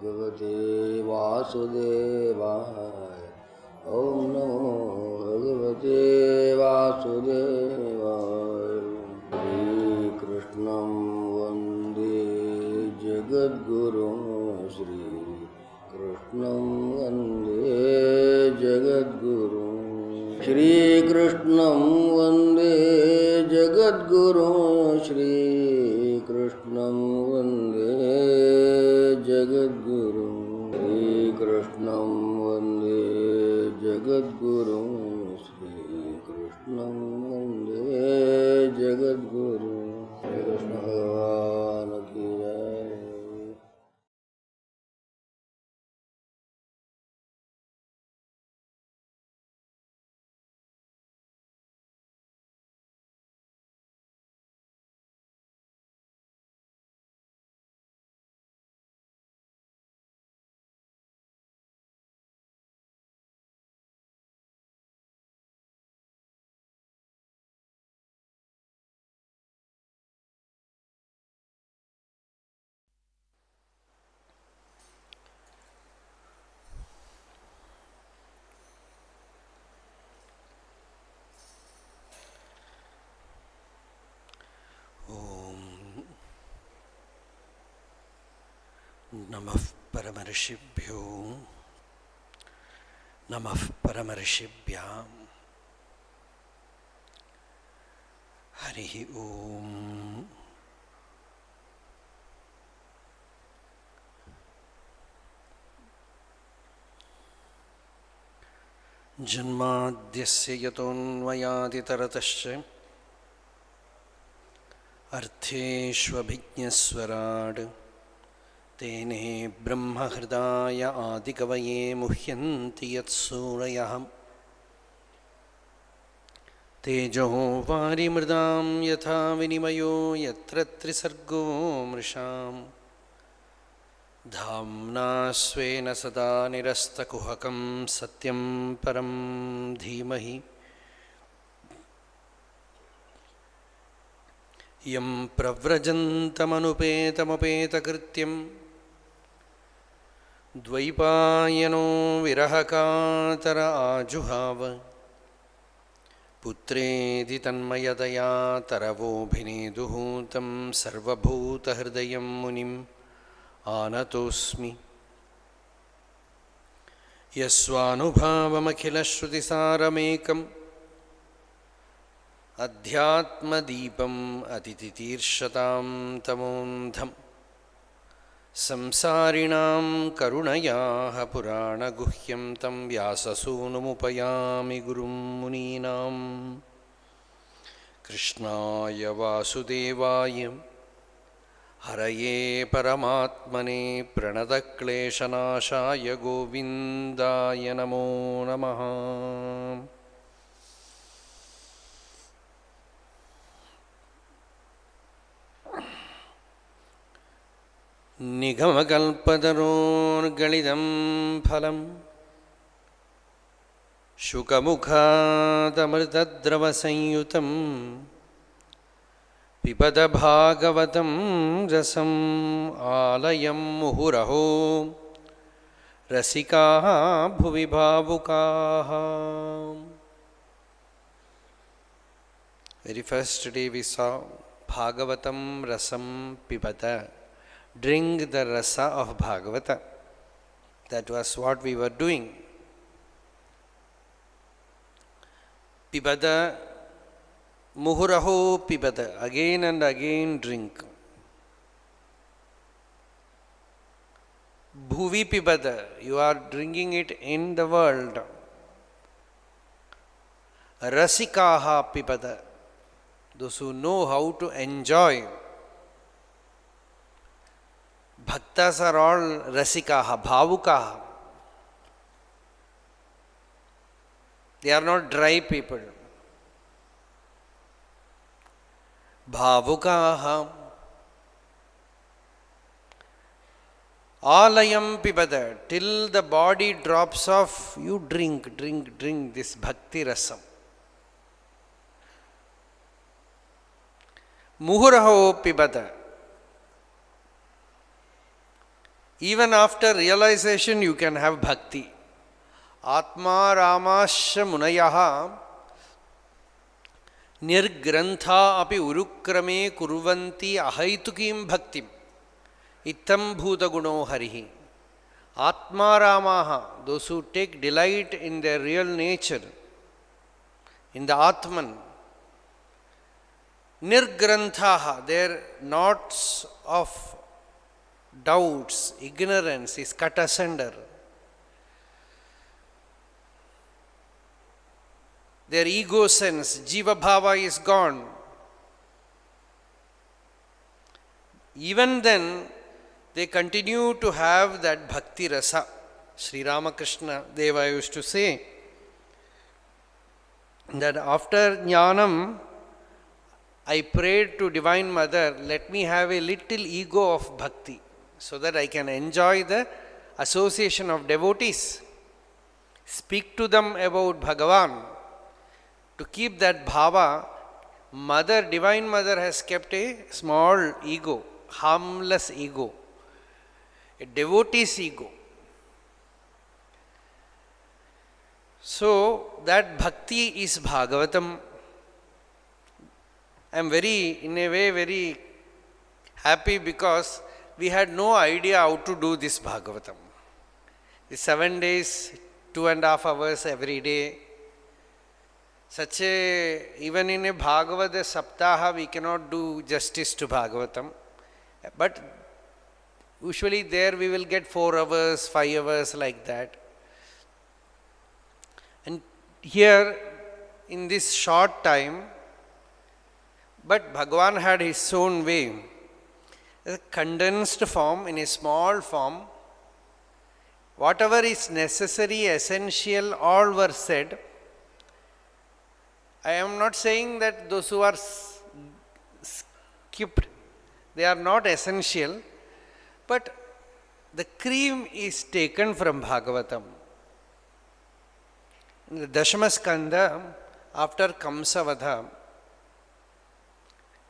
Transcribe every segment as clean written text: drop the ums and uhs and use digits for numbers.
Bhagavate Vasudevaya. Om Namo Bhagavate Vasudevaya. Shri Krishnam Vande Jagadguru. Shri Krishnam Vande Jagadguru. Shri Krishnam Vande Jagadguru. Shri Krishnam Vande Jagadguru. Shri Krishnam Vande Jagadguru. Shri Krishnam Vande Jagadguru. Shri Krishna Bhagavan ki jai. नमः परमर्षिभ्यो नमः परमर्षिभ्यां हरिः ओम। जन्माद्यस्य यतोऽन्वयादितरतश्च अर्थेष्वभिज्ञस्वराट् तेने ब्रह्महृदाय आदिकवये मुह्यन्ति यत्सूरयः तेजो वारिमृदां यथा विनिमयो यत्र त्रिसर्गो मृषां धाम्ना स्वेन सदा निरस्तकुहकं सत्यं परं धीमहि। यं प्रव्रजन्तमनुपेतमपेतकृत्यं द्वैपायनो विरहकातर आजुहाव पुत्रेति तन्मयतया तरवोऽभिनेदुः तं सर्वभूतहृदयं मुनिम् आनतोऽस्मि। यस्वानुभावमखिलश्रुतिसारमेकम् अध्यात्मदीपम् अतितितीर्षतां तमोन्धम् संसारिणां करुणयाः पुराणगुह्यं तं व्याससूनुमुपयामि गुरुं मुनीनां। कृष्णाय वासुदेवाय हरये परमात्मने प्रणतक्लेशनाशाय गोविन्दाय नमो नमः। निगमकल्पतरोर्गलितं फलं शुकमुखादमृतद्रवसंयुतं पिबत भागवतं रसम् आलयं मुहुरहो रसिकाः भुवि भावुकाः। Very first day we saw Bhagavatam rasam pibata. Drink the rasa of Bhagavata. That was what we were doing. Pibada, muhuraho pibada. Again and again drink. Bhuvi pibada. You are drinking it in the world. Rasikaha pibada. Those who know how to enjoy. Bhaktas are all rasikaha, bhavukaha. They are not dry people. Bhavukaha. Alayam pibada. Till the body drops off, you drink this bhakti rasam. Muhuraho pibada. Even after realization, you can have bhakti. Atma Ramasya Munayaha Nirgrantha api urukrame kurvanti ahaitukim bhaktim Ittam bhuta guno harihi. Atma Ramaha, those who take delight in their real nature, in the Atman. Nirgranthaha, their knots of doubts, ignorance is cut asunder. Their ego sense, jiva bhava is gone. Even then, they continue to have that bhakti rasa. Sri Ramakrishna Deva used to say that after jnanam, I prayed to Divine Mother, let me have a little ego of bhakti so that I can enjoy the association of devotees. Speak to them about Bhagavan. To keep that bhava, Mother, Divine Mother has kept a small ego, harmless ego, a devotee's ego. So, that bhakti is Bhagavatam. I am in a way, very happy because we had no idea how to do this Bhagavatam. The 7 days, 2.5 hours every day. Even in a Bhagavata Saptaha, we cannot do justice to Bhagavatam. But usually there we will get 4 hours, 5 hours like that. And here, in this short time, but Bhagavan had his own way. A condensed form, in a small form, whatever is necessary, essential, all were said. I am not saying that those who are skipped, they are not essential, but the cream is taken from Bhagavatam. In the Dashamaskanda, after Kamsavadha,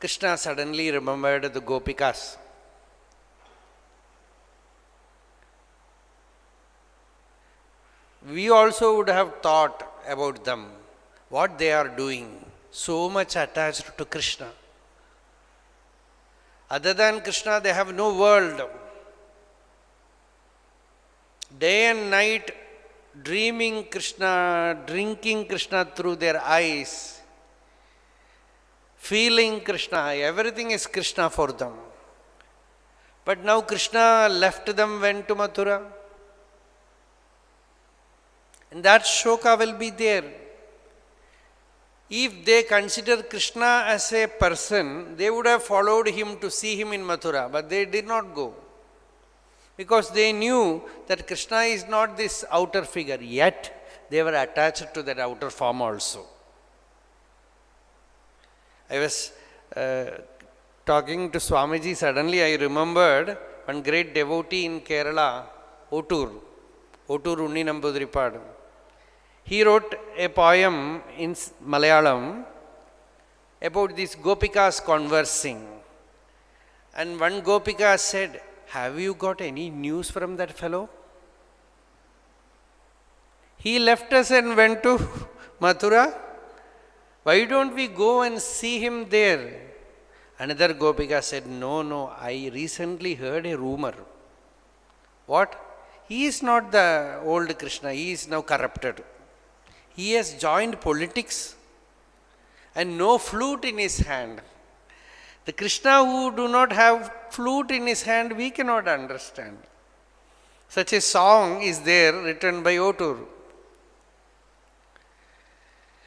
Krishna suddenly remembered the Gopikas. We also would have thought about them, what they are doing, so much attached to Krishna. Other than Krishna, they have no world. Day and night, dreaming Krishna, drinking Krishna through their eyes, feeling Krishna, everything is Krishna for them. But now Krishna left them, went to Mathura. And that shoka will be there. If they consider Krishna as a person, they would have followed him to see him in Mathura, but they did not go. Because they knew that Krishna is not this outer figure, yet they were attached to that outer form also. I was talking to Swamiji, suddenly I remembered one great devotee in Kerala, Nochur Unni Nambudripad. He wrote a poem in Malayalam about these Gopikas conversing. And one Gopika said, have you got any news from that fellow? He left us and went to Mathura. Why don't we go and see him there? Another Gopika said, no, I recently heard a rumor. What? He is not the old Krishna, he is now corrupted. He has joined politics and no flute in his hand. The Krishna who do not have flute in his hand, we cannot understand. Such a song is there written by Nochur.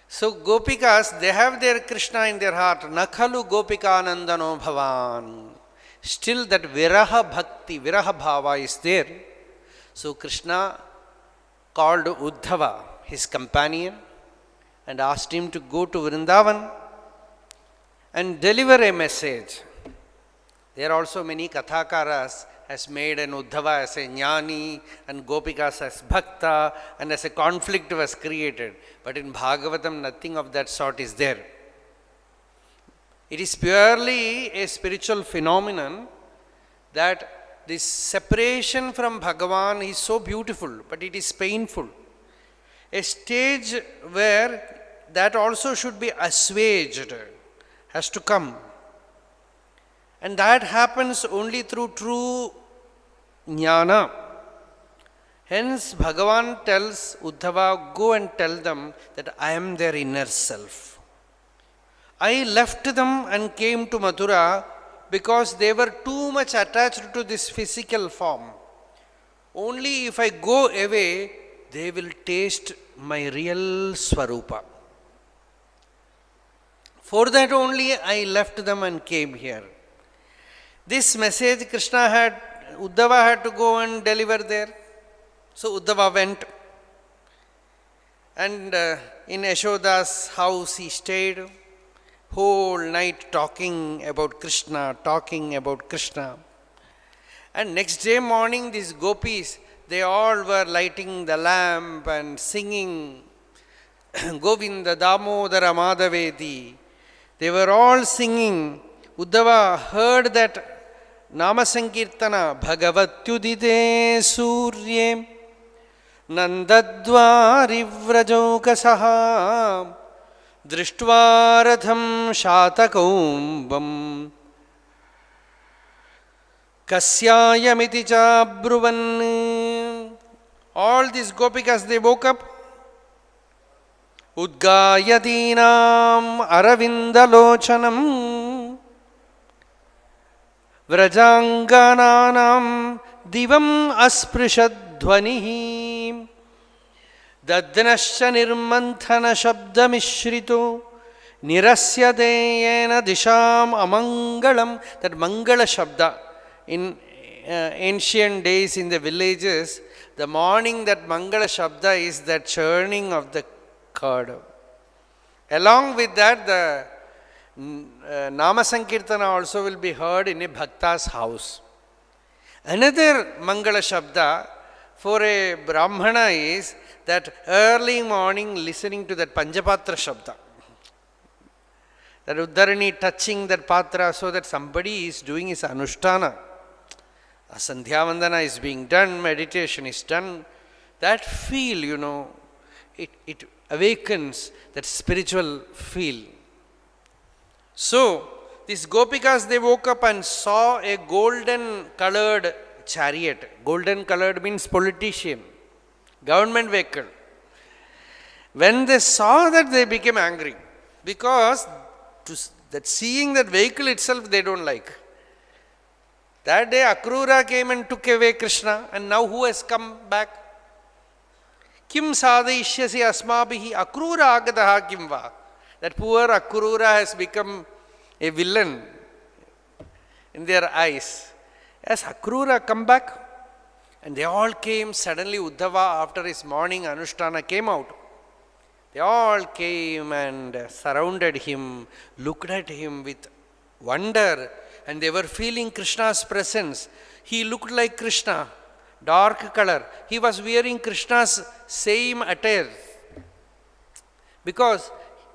So Gopikas, they have their Krishna in their heart. Nakhalu Gopika Nandano Bhavan. Still that Viraha Bhakti, Viraha Bhava is there. So Krishna called Uddhava, his companion, and asked him to go to Vrindavan and deliver a message. There are also many Kathakaras has made an Uddhava as a Jnani and Gopikas as Bhakta, and as a conflict was created. But in Bhagavatam, nothing of that sort is there. It is purely a spiritual phenomenon that this separation from Bhagavan is so beautiful, but it is painful. A stage where that also should be assuaged has to come. And that happens only through true jnana. Hence, Bhagavan tells Uddhava, go and tell them that I am their inner self. I left them and came to Mathura because they were too much attached to this physical form. Only if I go away, they will taste my real Swarupa. For that only I left them and came here. This message Uddhava had to go and deliver there. So Uddhava went, and in Yashoda's house he stayed whole night talking about Krishna. And next day morning these gopis, they all were lighting the lamp and singing Govinda Damodara Madhavedi. They were all singing. Uddhava heard that Nama Sankirtana, Bhagavat Yudite Surye Nandadvari Vrajaukasaha Drishtvaradham Shatakaumbam Kasyayamiti Chabruvan. All these gopikas, they woke up. Udgayadinam Aravindalochanam Vrajangananam Divam Asprishadhvanihi Dadnasya Nirmanthana Shabdamishrito Nirasyadeyena Disham Amangalam. That Mangala Shabda. In ancient days in the villages, the morning that Mangala Shabda is the churning of the curd. Along with that, the Nama Sankirtana also will be heard in a Bhakta's house. Another Mangala Shabda for a Brahmana is that early morning listening to that Panjapatra Shabda. That Uddharani touching that patra so that somebody is doing his Anushtana. A Sandhya Vandana is being done, meditation is done. That feel, it awakens that spiritual feel. So, these gopikas, they woke up and saw a golden colored chariot. Golden colored means politician, government vehicle. When they saw that, they became angry because seeing that vehicle itself they don't like. That day Akrura came and took away Krishna, and now who has come back? Kim sadhishyasi asmabihi Akrura agadaha kimva. That poor Akrura has become a villain in their eyes. Has Akrura come back? And they all came. Suddenly Uddhava, after his morning Anushtana, came out. They all came and surrounded him, looked at him with wonder, and they were feeling Krishna's presence. He looked like Krishna, dark color. He was wearing Krishna's same attire. Because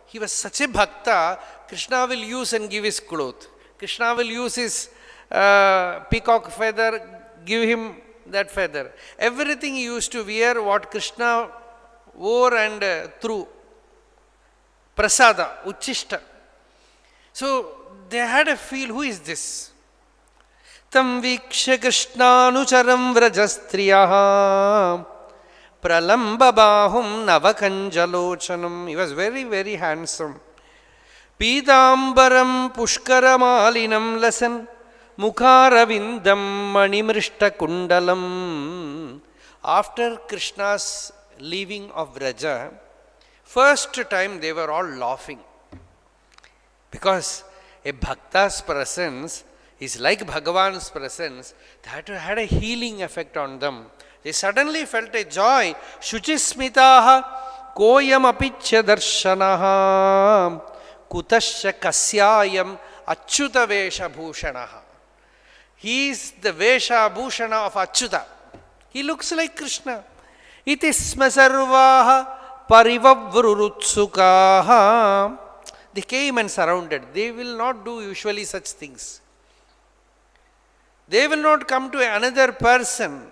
he was such a bhakta, Krishna will use and give his cloth. Krishna will use his peacock feather, give him that feather. Everything he used to wear what Krishna wore and through. Prasada, Uchishta. So they had a feel, who is this? Tam viksha krishnaanucharam vrajastriyaha pralamba bahum navakanjalochanam. He was very, very handsome. Pidambaram pushkaramalinam lasan mukharavindam manimrishta kundalam. After Krishna's leaving of Vraja, first time they were all laughing. Because a bhakta's presence is like Bhagavan's presence, that had a healing effect on them. They suddenly felt a joy. Shuchismitaha koyam apichya darshanaha kutasya kasyayam achyuta vesha bhushanaha. He is the vesha bhushana of Achyuta. He looks like Krishna. Itisma sarvaha parivavvrurutsukaha. They came and surrounded. They will not do usually such things. They will not come to another person.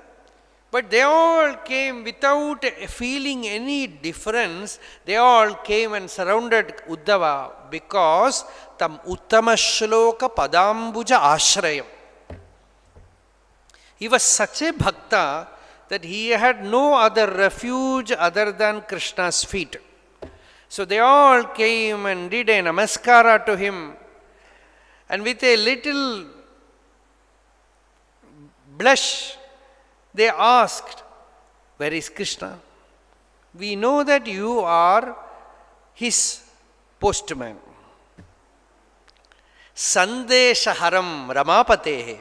But they all came without feeling any difference. They all came and surrounded Uddhava because tam uttama shloka padambuja ashrayam. He was such a bhakta that he had no other refuge other than Krishna's feet. So they all came and did a namaskara to him, and with a little blush they asked, "Where is Krishna? We know that you are his postman. Sandeshaharam Ramapatehe.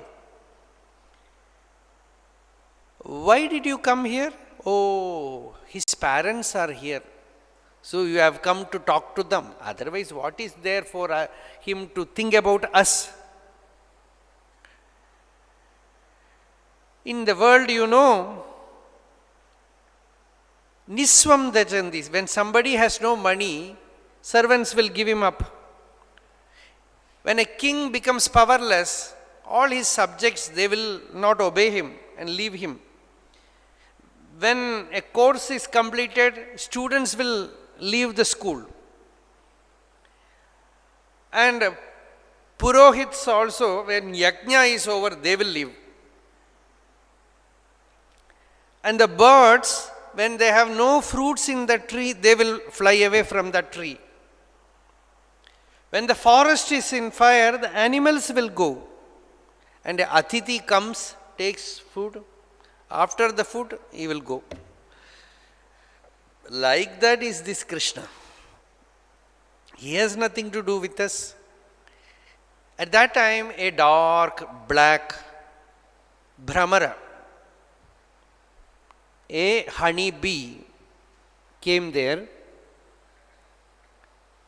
Why did you come here? Oh, his parents are here. So you have come to talk to them. Otherwise, what is there for him to think about us?" In the world, Niswam Dajandis. When somebody has no money, servants will give him up. When a king becomes powerless, all his subjects, they will not obey him and leave him. When a course is completed, students will leave the school. And Purohits also, when Yajna is over, they will leave. And the birds, when they have no fruits in the tree, they will fly away from the tree. When the forest is in fire, the animals will go. And the Atiti comes, takes food. After the food, he will go. Like that is this Krishna. He has nothing to do with us. At that time, a dark, black Brahmara, a honey bee, came there.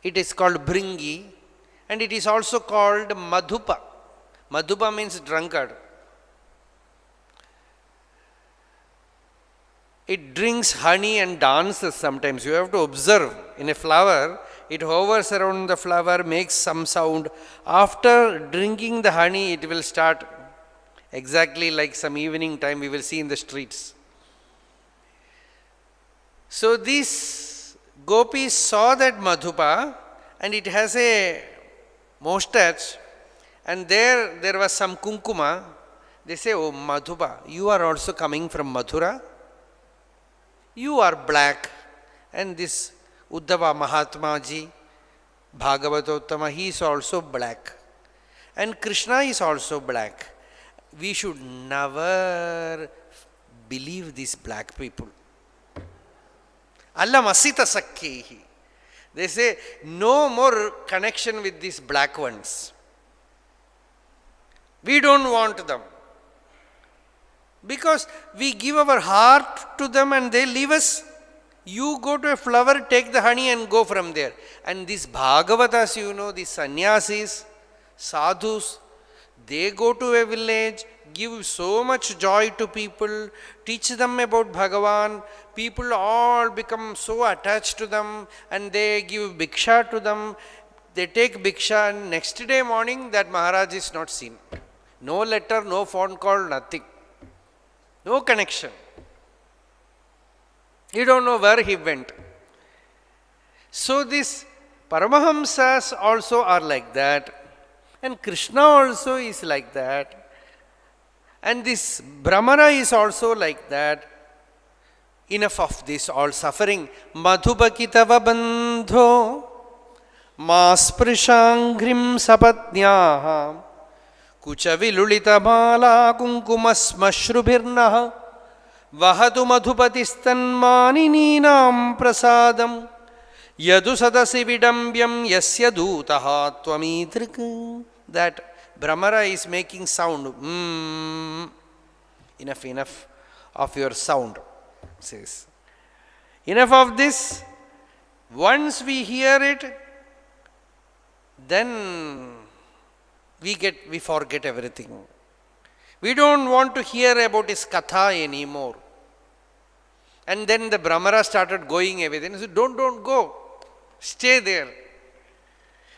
It is called Bringi, and it is also called Madhupa. Madhupa means drunkard. It drinks honey and dances sometimes. You have to observe. In a flower, it hovers around the flower, makes some sound. After drinking the honey, it will start exactly like some evening time we will see in the streets. So these gopis saw that Madhupa, and it has a mustache, and there was some kunkuma. They say, "Oh Madhupa, you are also coming from Mathura? You are black." And this Uddhava Mahatma ji, Bhagavatottama, he is also black. And Krishna is also black. We should never believe these black people. Allam asita sakkehi. They say, no more connection with these black ones. We don't want them. Because we give our heart to them and they leave us. You go to a flower, take the honey and go from there. And these Bhagavatas, these sannyasis, sadhus, they go to a village, give so much joy to people, teach them about Bhagavan. People all become so attached to them and they give bhiksha to them. They take bhiksha and next day morning that Maharaj is not seen. No letter, no phone call, nothing. No connection. You don't know where he went. So these Paramahamsas also are like that. And Krishna also is like that. And this Brahmana is also like that. Enough of this all suffering. Madhubakitava bandho masprishanghrim sapatnyaha kuchavilulita bala kunkumasmashrubhirnaha vahatu madhupatistanmaninam prasadam yadu sadasi vidambyam yasya dutaha tvamidrik. That Brahmara is making sound. Enough of your sound, says. Enough of this. Once we hear it, then we forget everything. We don't want to hear about his Katha anymore. And then the Brahmara started going away. Then he said, don't go. Stay there.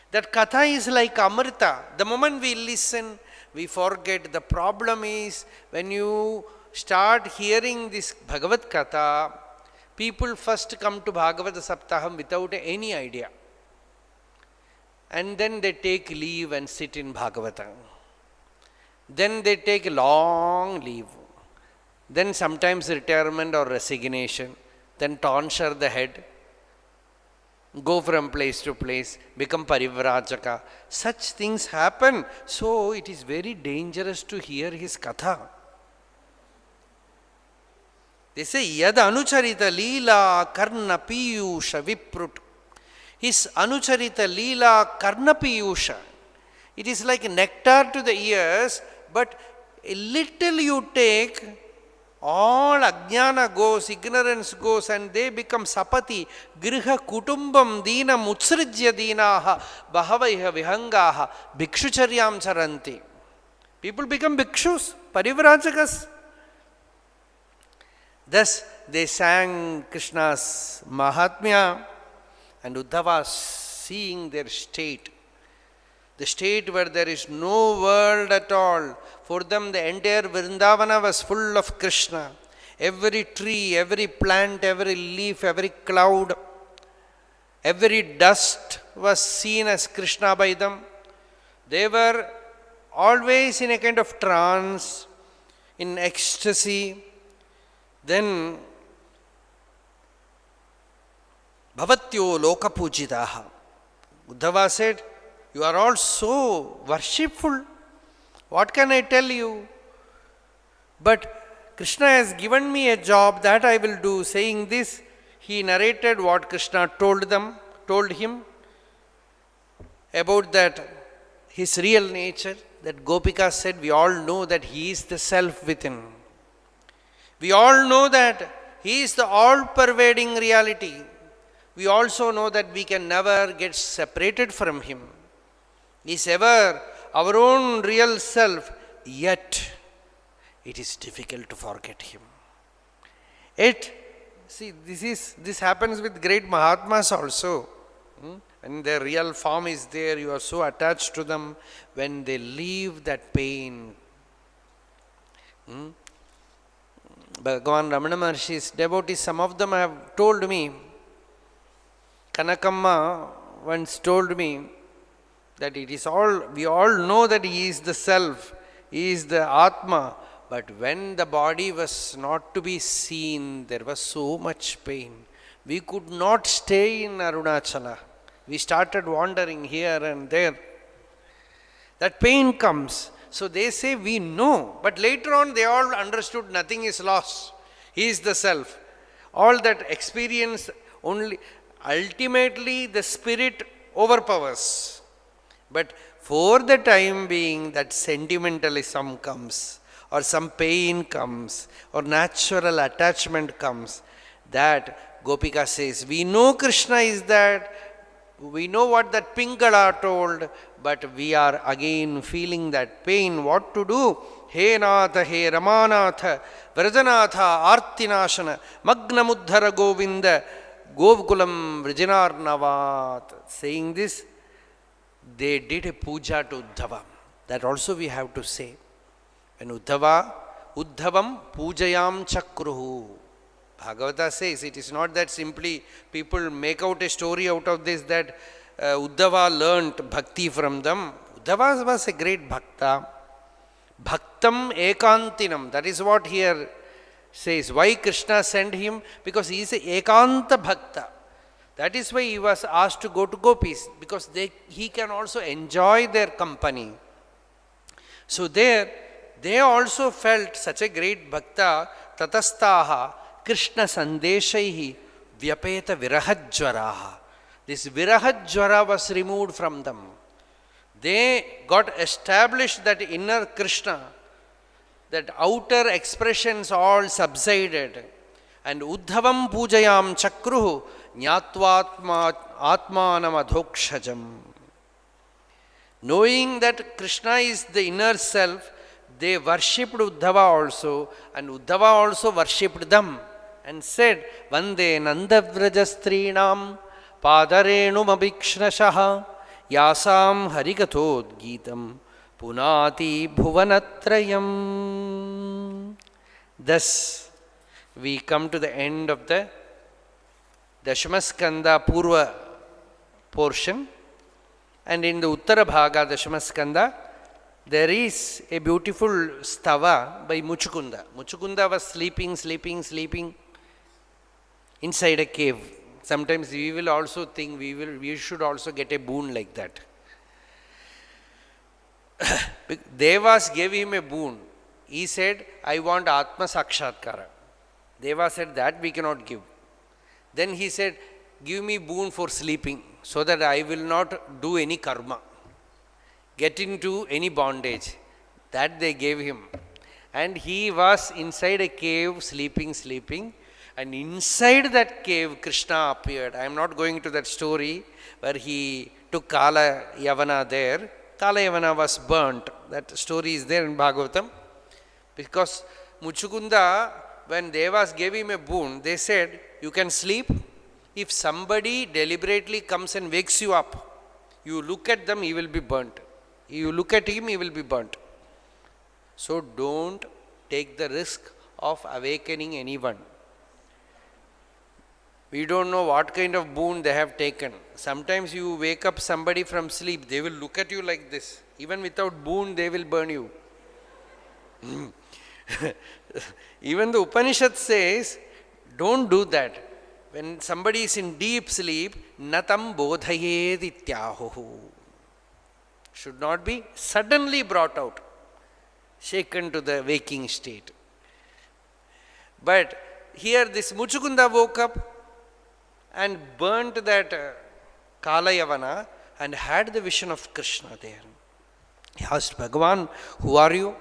That Katha is like Amrita. The moment we listen, we forget. The problem is when you start hearing this Bhagavat Katha, people first come to Bhagavata Saptaham without any idea. And then they take leave and sit in Bhagavata. Then they take a long leave. Then sometimes retirement or resignation. Then tonsure the head. Go from place to place. Become parivrajaka. Such things happen. So it is very dangerous to hear his katha. They say, Yad anucharita leela karna piyusha viprut. His anucharita leela karna piyusha. It is like nectar to the ears, but a little you take, all ajnana goes, ignorance goes, and they become sapati, griha kutumbam dina mutsrijya dinaha, bahavaiha vihangaha, bhikshucharyam charanti. People become bhikshus, parivrajakas. Thus they sang Krishna's Mahatmya, and Uddhava, seeing their state, the state where there is no world at all. For them the entire Vrindavana was full of Krishna. Every tree, every plant, every leaf, every cloud, every dust was seen as Krishna by them. They were always in a kind of trance, in ecstasy. Then Bhavatyo loka pujitaha. Uddhava said, you are all so worshipful. What can I tell you? But Krishna has given me a job that I will do. Saying this, he narrated what Krishna told him about that his real nature. That Gopika said, we all know that he is the self within. We all know that he is the all-pervading reality. We also know that we can never get separated from him. He is ever our own real self, yet it is difficult to forget him. Yet, see, this happens with great Mahatmas also. When their real form is there, you are so attached to them. When they leave, that pain. Bhagavan Ramana Maharshi's devotees, some of them have told me, Kanakamma once told me that it is all, we all know that he is the self, he is the Atma, but when the body was not to be seen, there was so much pain. We could not stay in Arunachala. We started wandering here and there. That pain comes. So they say we know, but later on they all understood nothing is lost. He is the self. All that experience only, ultimately the spirit overpowers. But for the time being, that sentimentalism comes, or some pain comes, or natural attachment comes. That Gopika says, we know Krishna is that, we know what that Pingala told, but we are again feeling that pain. What to do? He Natha, He Ramanatha, Vrajanatha, Artinashana, Magnamuddhara Govinda, Govkulam Vrijinarnavat. Saying this, they did a puja to Uddhava. That also we have to say. When Uddhavam pujayam chakruhu. Bhagavata says it is not that simply people make out a story out of this that Uddhava learnt bhakti from them. Uddhava was a great bhakta. Bhaktam ekantinam. That is what here says. Why Krishna sent him? Because he is a ekanta bhakta. That is why he was asked to go to gopis, because he can also enjoy their company. So there, they also felt such a great bhakta, tatastaha Krishna sandeshaihi vyapeta virahajvaraha. This virahajvara was removed from them. They got established that inner Krishna, that outer expressions all subsided. And Uddhavam pujayam chakruhu nyatvatma atmanam adhokshajam. Knowing that Krishna is the inner self, they worshipped Uddhava also, and Uddhava also worshipped them and said, Vande Nandavrajastrinam Padarenum Abhikshnashaha Yasam Harikathod Geetam punati bhuvanatrayam. Thus, we come to the end of the Dashamaskanda Purva portion, and in the Uttara Bhaga Dashamaskanda, there is a beautiful stava by Muchukunda. Muchukunda was sleeping inside a cave. Sometimes we will also think we should also get a boon like that. Devas gave him a boon. He said, I want Atma Sakshatkara. Deva said, that we cannot give. Then he said, give me boon for sleeping, so that I will not do any karma, get into any bondage. That they gave him. And he was inside a cave sleeping. And inside that cave, Krishna appeared. I am not going to that story where he took Kala Yavana there. Kala Yavana was burnt. That story is there in Bhagavatam. Because Muchukunda, when Devas gave him a boon, they said, you can sleep. If somebody deliberately comes and wakes you up, you look at them, he will be burnt. You look at him, he will be burnt. So don't take the risk of awakening anyone. We don't know what kind of boon they have taken. Sometimes you wake up somebody from sleep, they will look at you like this. Even without boon, they will burn you. Even the Upanishad says, don't do that. When somebody is in deep sleep, natam bodhayed ityahuhu. Should not be suddenly brought out, shaken to the waking state. But here this Muchukunda woke up and burnt that Kala Yavana and had the vision of Krishna there. He asked Bhagavan, who are you?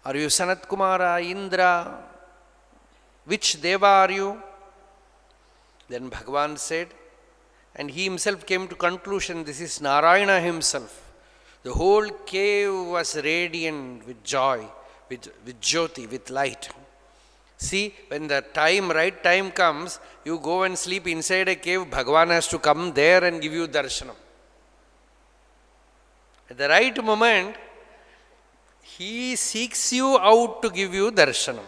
Are you Sanat Kumara, Indra? Which Deva are you? Then Bhagavan said, and he himself came to conclusion, this is Narayana himself. The whole cave was radiant with joy, with Jyoti, with light. See, when the right time comes, you go and sleep inside a cave, Bhagavan has to come there and give you darshanam. At the right moment, he seeks you out to give you darshanam.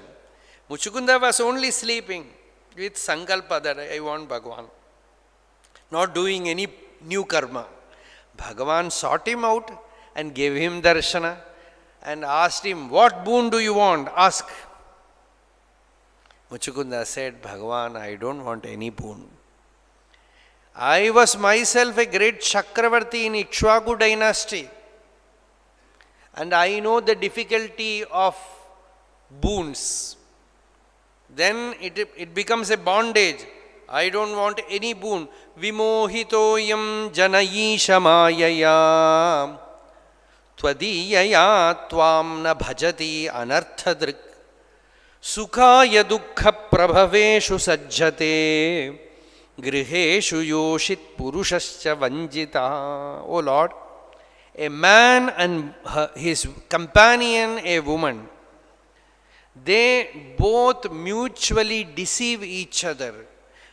Muchukunda was only sleeping with sankalpa that I want Bhagavan, not doing any new karma. Bhagavan sought him out and gave him darshana and asked him, what boon do you want? Ask. Muchukunda said, Bhagavan, I don't want any boon. I was myself a great Chakravarti in Ikshvaku dynasty, and I know the difficulty of boons. Then it becomes a bondage. I don't want any boon. Vimohitoyam janayisha mayaya twadiyaya tvam na bhajati anarthadrik sukhaya dukkha prabhaveshu sajjate griheshu yoshit purushascha vanjita. O Lord, a man and his companion, a woman, they both mutually deceive each other,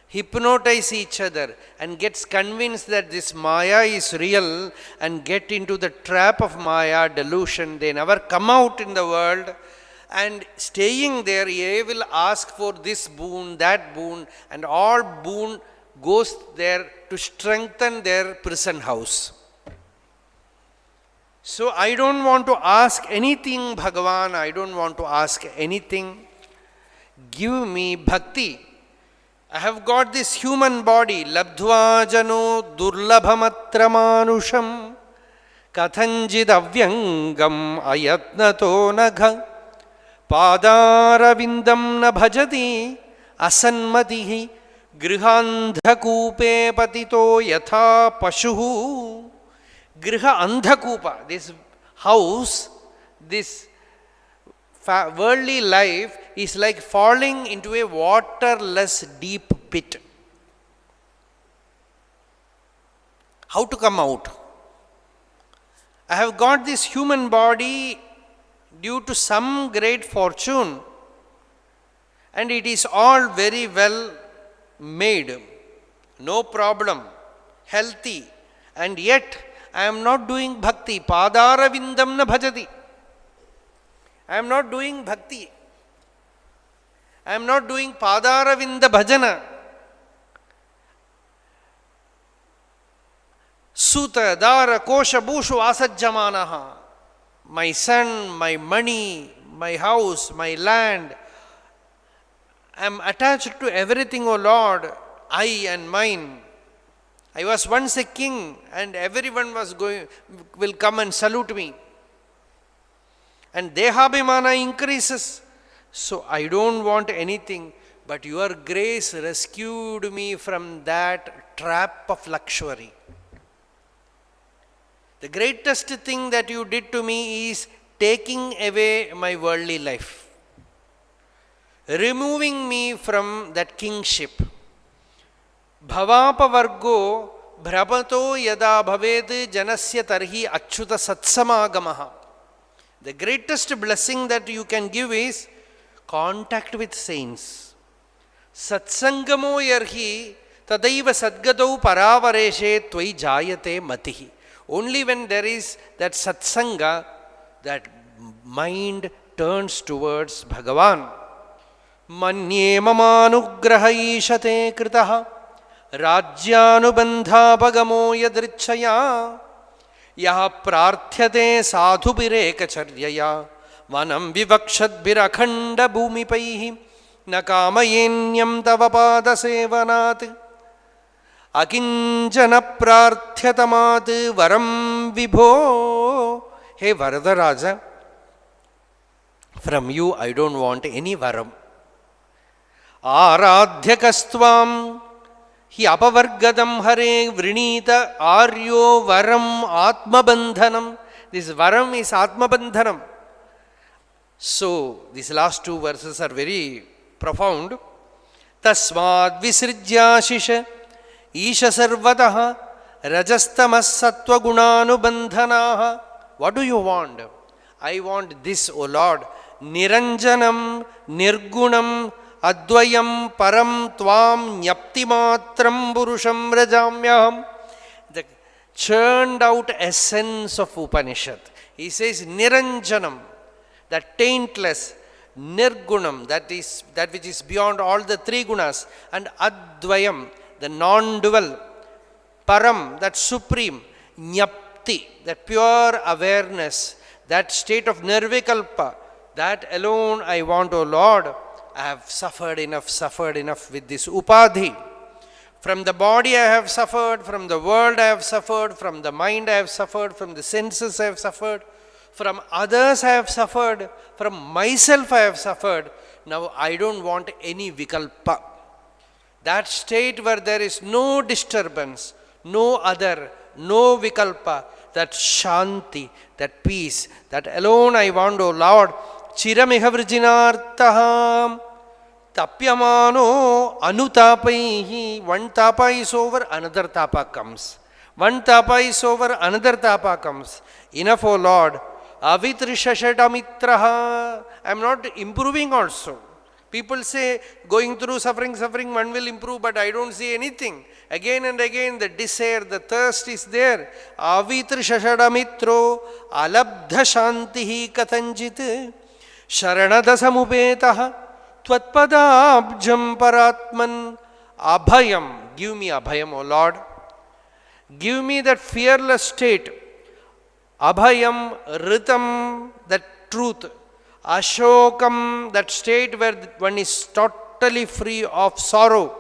hypnotize each other, and gets convinced that this Maya is real and get into the trap of Maya delusion. They never come out in the world, and staying there, they will ask for this boon, that boon, and all boon goes there to strengthen their prison house. So I don't want to ask anything, Bhagavan, I don't want to ask anything. Give me bhakti. I have got this human body, labdhva jano durlabhamatra manusham kathanjid avyangam ayatnato nagha padaravindam na bhajati asanmatihi grihanthakupe patito yatha pashuhu. Griha Andhakupa, this house, this worldly life is like falling into a waterless deep pit. How to come out? I have got this human body due to some great fortune, and it is all very well made, no problem, healthy, and yet I am not doing bhakti. Padara vindam na bhajati. I am not doing bhakti. I am not doing padara vinda bhajana. Suta, dara, kosha, bushu, asajjamanaha. My son, my money, my house, my land. I am attached to everything, O Lord, I and mine. I was once a king and everyone will come and salute me. And dehabhimana increases. So I don't want anything, but your grace rescued me from that trap of luxury. The greatest thing that you did to me is taking away my worldly life, removing me from that kingship. Bhavapavargo bhravato yada bhaved janasya tarhi achyuta satsamagamaha. The greatest blessing that you can give is contact with saints. Satsangamo yarhi tadaiva sadgadau paravareshe tvai jayate matihi. Only when there is that satsanga, that mind turns towards Bhagavan. Manye mamanugraha ishate kritaha rajyanubandhabhagamo yadrichaya yaha prarthyate sadhubirekacharya vanam vivakshadbirakhanda bhumipaihi nakamayenyam tava padasevanat akinchana prarthyatamat varam vibho. Hey Varadaraja, from you I don't want any varam. Aradhyakastvam hi apavargadam hare vrinita aryo varam atmabandhanam. This varam is atmabandhanam. So these last two verses are very profound. Tasmad visrijyashisha Isha sarvataha rajastamas sattva gunanubandhanaha. What do you want? I want this, O Lord. Niranjanam, nirgunam, advayam, param, tvam, nyaptimatram, purusham, rajamyaham. The churned out essence of Upanishad. He says Niranjanam, that taintless, nirgunam, that which is beyond all the three gunas, and advayam, the non-dual, param, that supreme, nyapti, that pure awareness, that state of nirvikalpa, that alone I want, O Lord. I have suffered enough with this upadhi. From the body I have suffered, from the world I have suffered, from the mind I have suffered, from the senses I have suffered, from others I have suffered, from myself I have suffered. Now I don't want any vikalpa. That state where there is no disturbance, no other, no vikalpa, that shanti, that peace, that alone I want, O Lord. Chiramiha vrijinartaham tapyamano anutapaihi. One tapa is over, another tapa comes. One tapa is over, another tapa comes. Enough, O Lord. Avitrishashadamitraha. I am not improving also. People say, going through suffering, one will improve, but I don't see anything. Again and again, the desire, the thirst is there. Avitri shashadamitro alabdha shantihi katanjit sharanadasamupetaha tvatpadabjam paratman abhayam. Give me abhayam, O Lord. Give me that fearless state. Abhayam, ritam, that truth. Ashokam, that state where one is totally free of sorrow.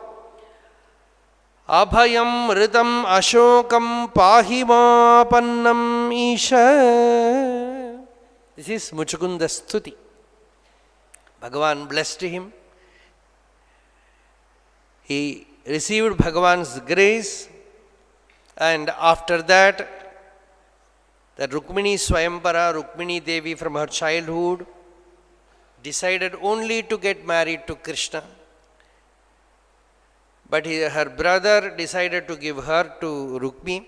Abhayam, ritam, ashokam, pahimapannam isha. This is Muchukunda Stuti. Bhagavan blessed him. He received Bhagavan's grace, and after that, the Rukmini Swayambara, Rukmini Devi from her childhood, decided only to get married to Krishna. But her brother decided to give her to Rukmi.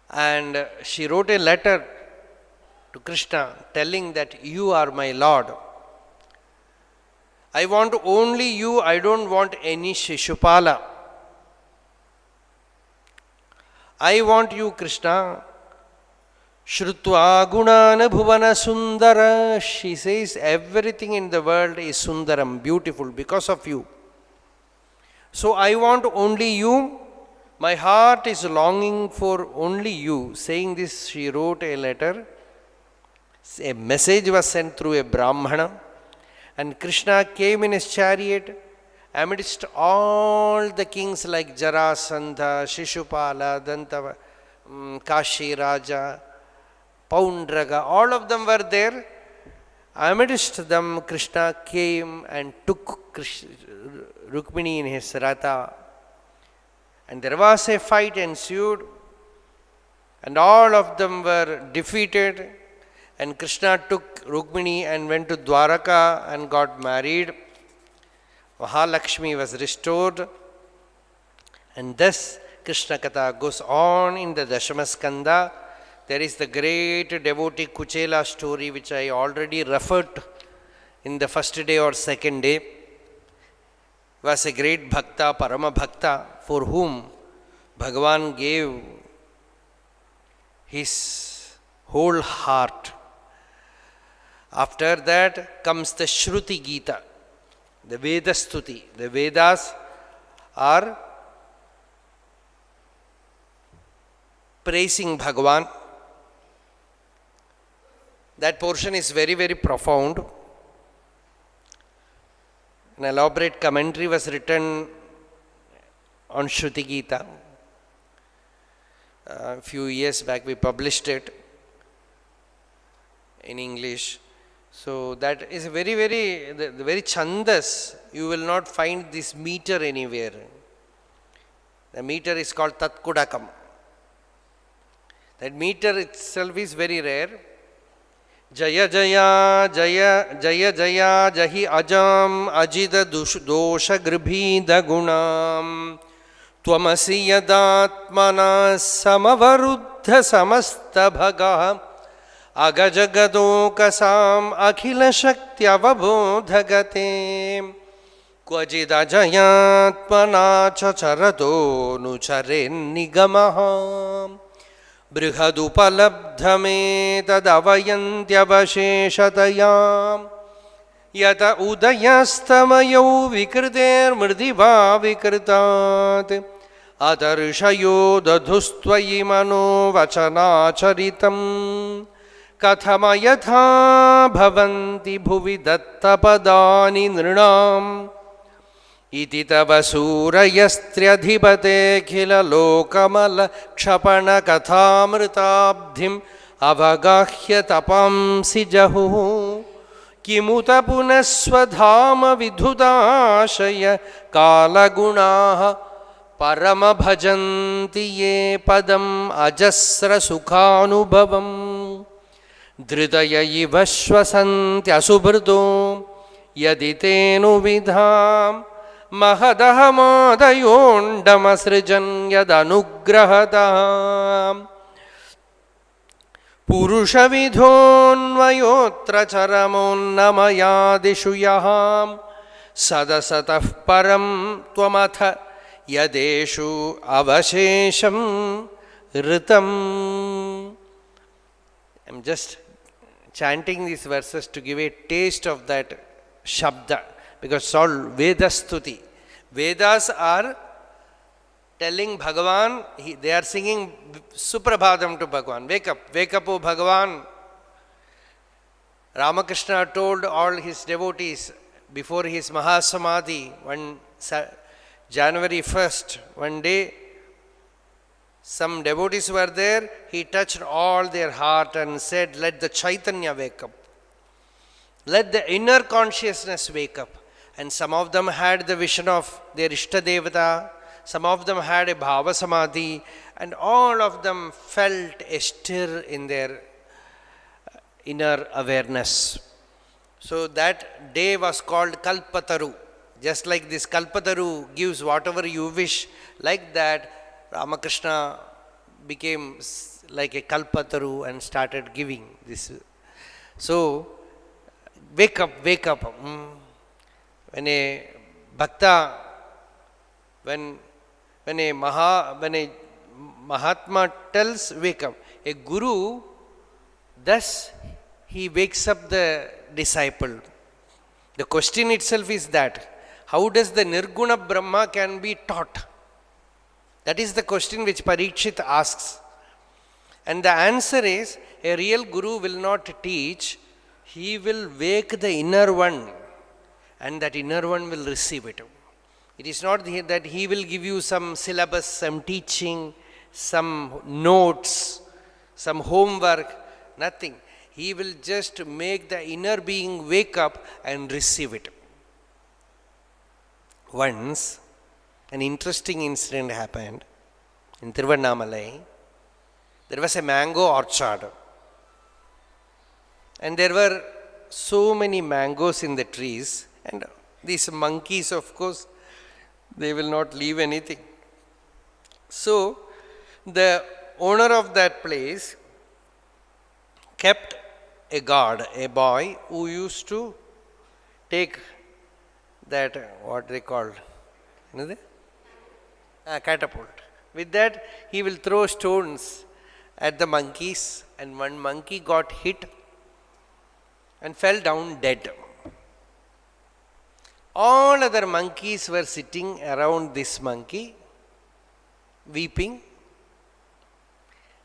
And she wrote a letter to Krishna telling that you are my Lord. I want only you, I don't want any Shishupala. I want you, Krishna. Shrutva gunana bhuvana sundara. She says everything in the world is sundaram, beautiful, because of you. So I want only you. My heart is longing for only you. Saying this, she wrote a letter. A message was sent through a Brahmana. And Krishna came in his chariot amidst all the kings like Jarasandha, Shishupala, Dantava, Kashi Raja, Poundraga, all of them were there. Amidst them, Krishna came and took Rukmini in his Ratha. And there was a fight ensued, and all of them were defeated. And Krishna took Rukmini and went to Dwaraka and got married. Mahalakshmi was restored. And thus Krishna Katha goes on in the Dashamaskanda. There is the great devotee Kuchela story which I already referred to in the first day or second day. Was a great Bhakta, Parama Bhakta, for whom Bhagavan gave his whole heart. After that comes the Shruti Gita, the Veda Stuti. The Vedas are praising Bhagavan. That portion is very, very profound. An elaborate commentary was written on Shruti Gita. A few years back we published it in English. So that is very, very, the very chandas, you will not find this meter anywhere. The meter is called Tatkudakam. That meter itself is very rare. Jaya Jaya Jaya Jaya Jaya Jahi Ajam Ajida Dosha Gribhida Gunam Tvamasi Yadatmana Samavarudha Samasta Bhaga Agajagadokasam Akhila Shaktyavabodhagate Kwajida Jayatmana Chacharato Nucharen Nigamaha Brihadupalabdhame tadavayantyavasheshatayam Yata udayastamayo vikriter mrdiva vikrtat Atarshayo dadhustvayi mano vachanacharitam Kathamayatha bhavanti bhuvi dattapadani nrinam Iti tava surayastryadhipate khila lokamala kshapana kathamritabdhim avagahya tapamsi jahu kimuta punaswadhama vidhudashaya kalagunaha parama bhajanti ye padam ajasra sukhanubhavam dhridaya ivashvasanti asubhrdo yaditenu vidham Mahadahamadayondamasrijan yadanugrahata Purushavidhonvayotra charamonnamayadishu yaham Sadasatah param tvamatha yadeshu avashesham ritam. I'm just chanting these verses to give a taste of that Shabda. Because it's all Veda Stuti. Vedas are telling Bhagavan, they are singing Suprabhadam to Bhagavan. Wake up, O Bhagavan. Ramakrishna told all his devotees before his Mahasamadhi, one January 1st, one day, some devotees were there, he touched all their heart and said, let the Chaitanya wake up. Let the inner consciousness wake up. And some of them had the vision of their Ishtadevata, some of them had a Bhava Samadhi, and all of them felt a stir in their inner awareness. So that day was called Kalpataru. Just like this Kalpataru gives whatever you wish, like that Ramakrishna became like a Kalpataru and started giving this. So, wake up. When a Bhakta, when a Mahatma tells, wake up. A guru, thus he wakes up the disciple. The question itself is that, how does the Nirguna Brahma can be taught? That is the question which Parikshit asks. And the answer is, a real guru will not teach, he will wake the inner one, and that inner one will receive it. It is not that he will give you some syllabus, some teaching, some notes, some homework, nothing. He will just make the inner being wake up and receive it. Once, an interesting incident happened in Tiruvannamalai. There was a mango orchard, and there were so many mangoes in the trees, and these monkeys, of course, they will not leave anything. So, the owner of that place kept a guard, a boy who used to take that, what they called, catapult. With that, he will throw stones at the monkeys, and one monkey got hit and fell down dead. All other monkeys were sitting around this monkey, weeping.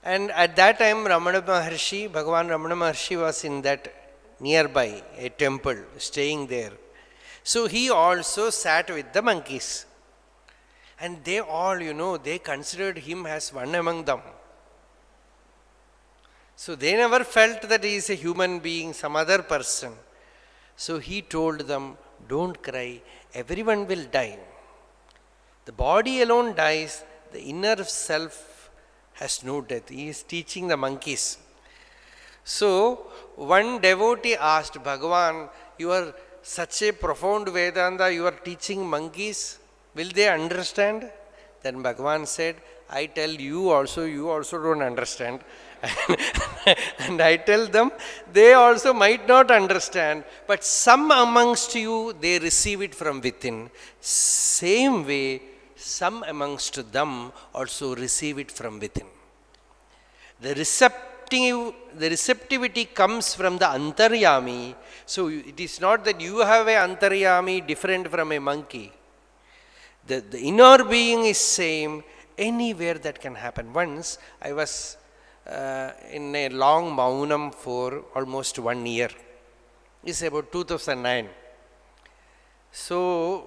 And at that time, Bhagavan Ramana Maharshi was in that nearby, a temple, staying there. So he also sat with the monkeys. And they all, they considered him as one among them. So they never felt that he is a human being, some other person. So he told them, don't cry, everyone will die. The body alone dies, the inner self has no death. He is teaching the monkeys. So one devotee asked Bhagavan, you are such a profound Vedanta, you are teaching monkeys, will they understand? Then Bhagavan said, I tell you also don't understand. And I tell them, they also might not understand, but some amongst you, they receive it from within. Same way, some amongst them also receive it from within. The receptivity comes from the Antaryami. So it is not that you have an Antaryami different from a monkey. The inner being is same, anywhere that can happen. Once I was in a long maunam for almost 1 year. It's about 2009. So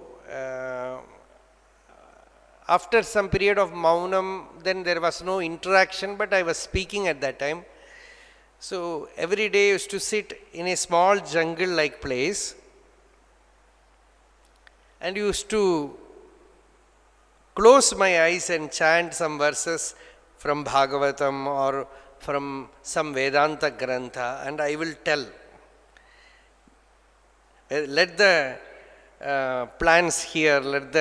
after some period of maunam, then there was no interaction, but I was speaking at that time. So every day I used to sit in a small jungle-like place and used to close my eyes and chant some verses from Bhagavatam or from some Vedanta Grantha, and I will tell. Let the plants hear,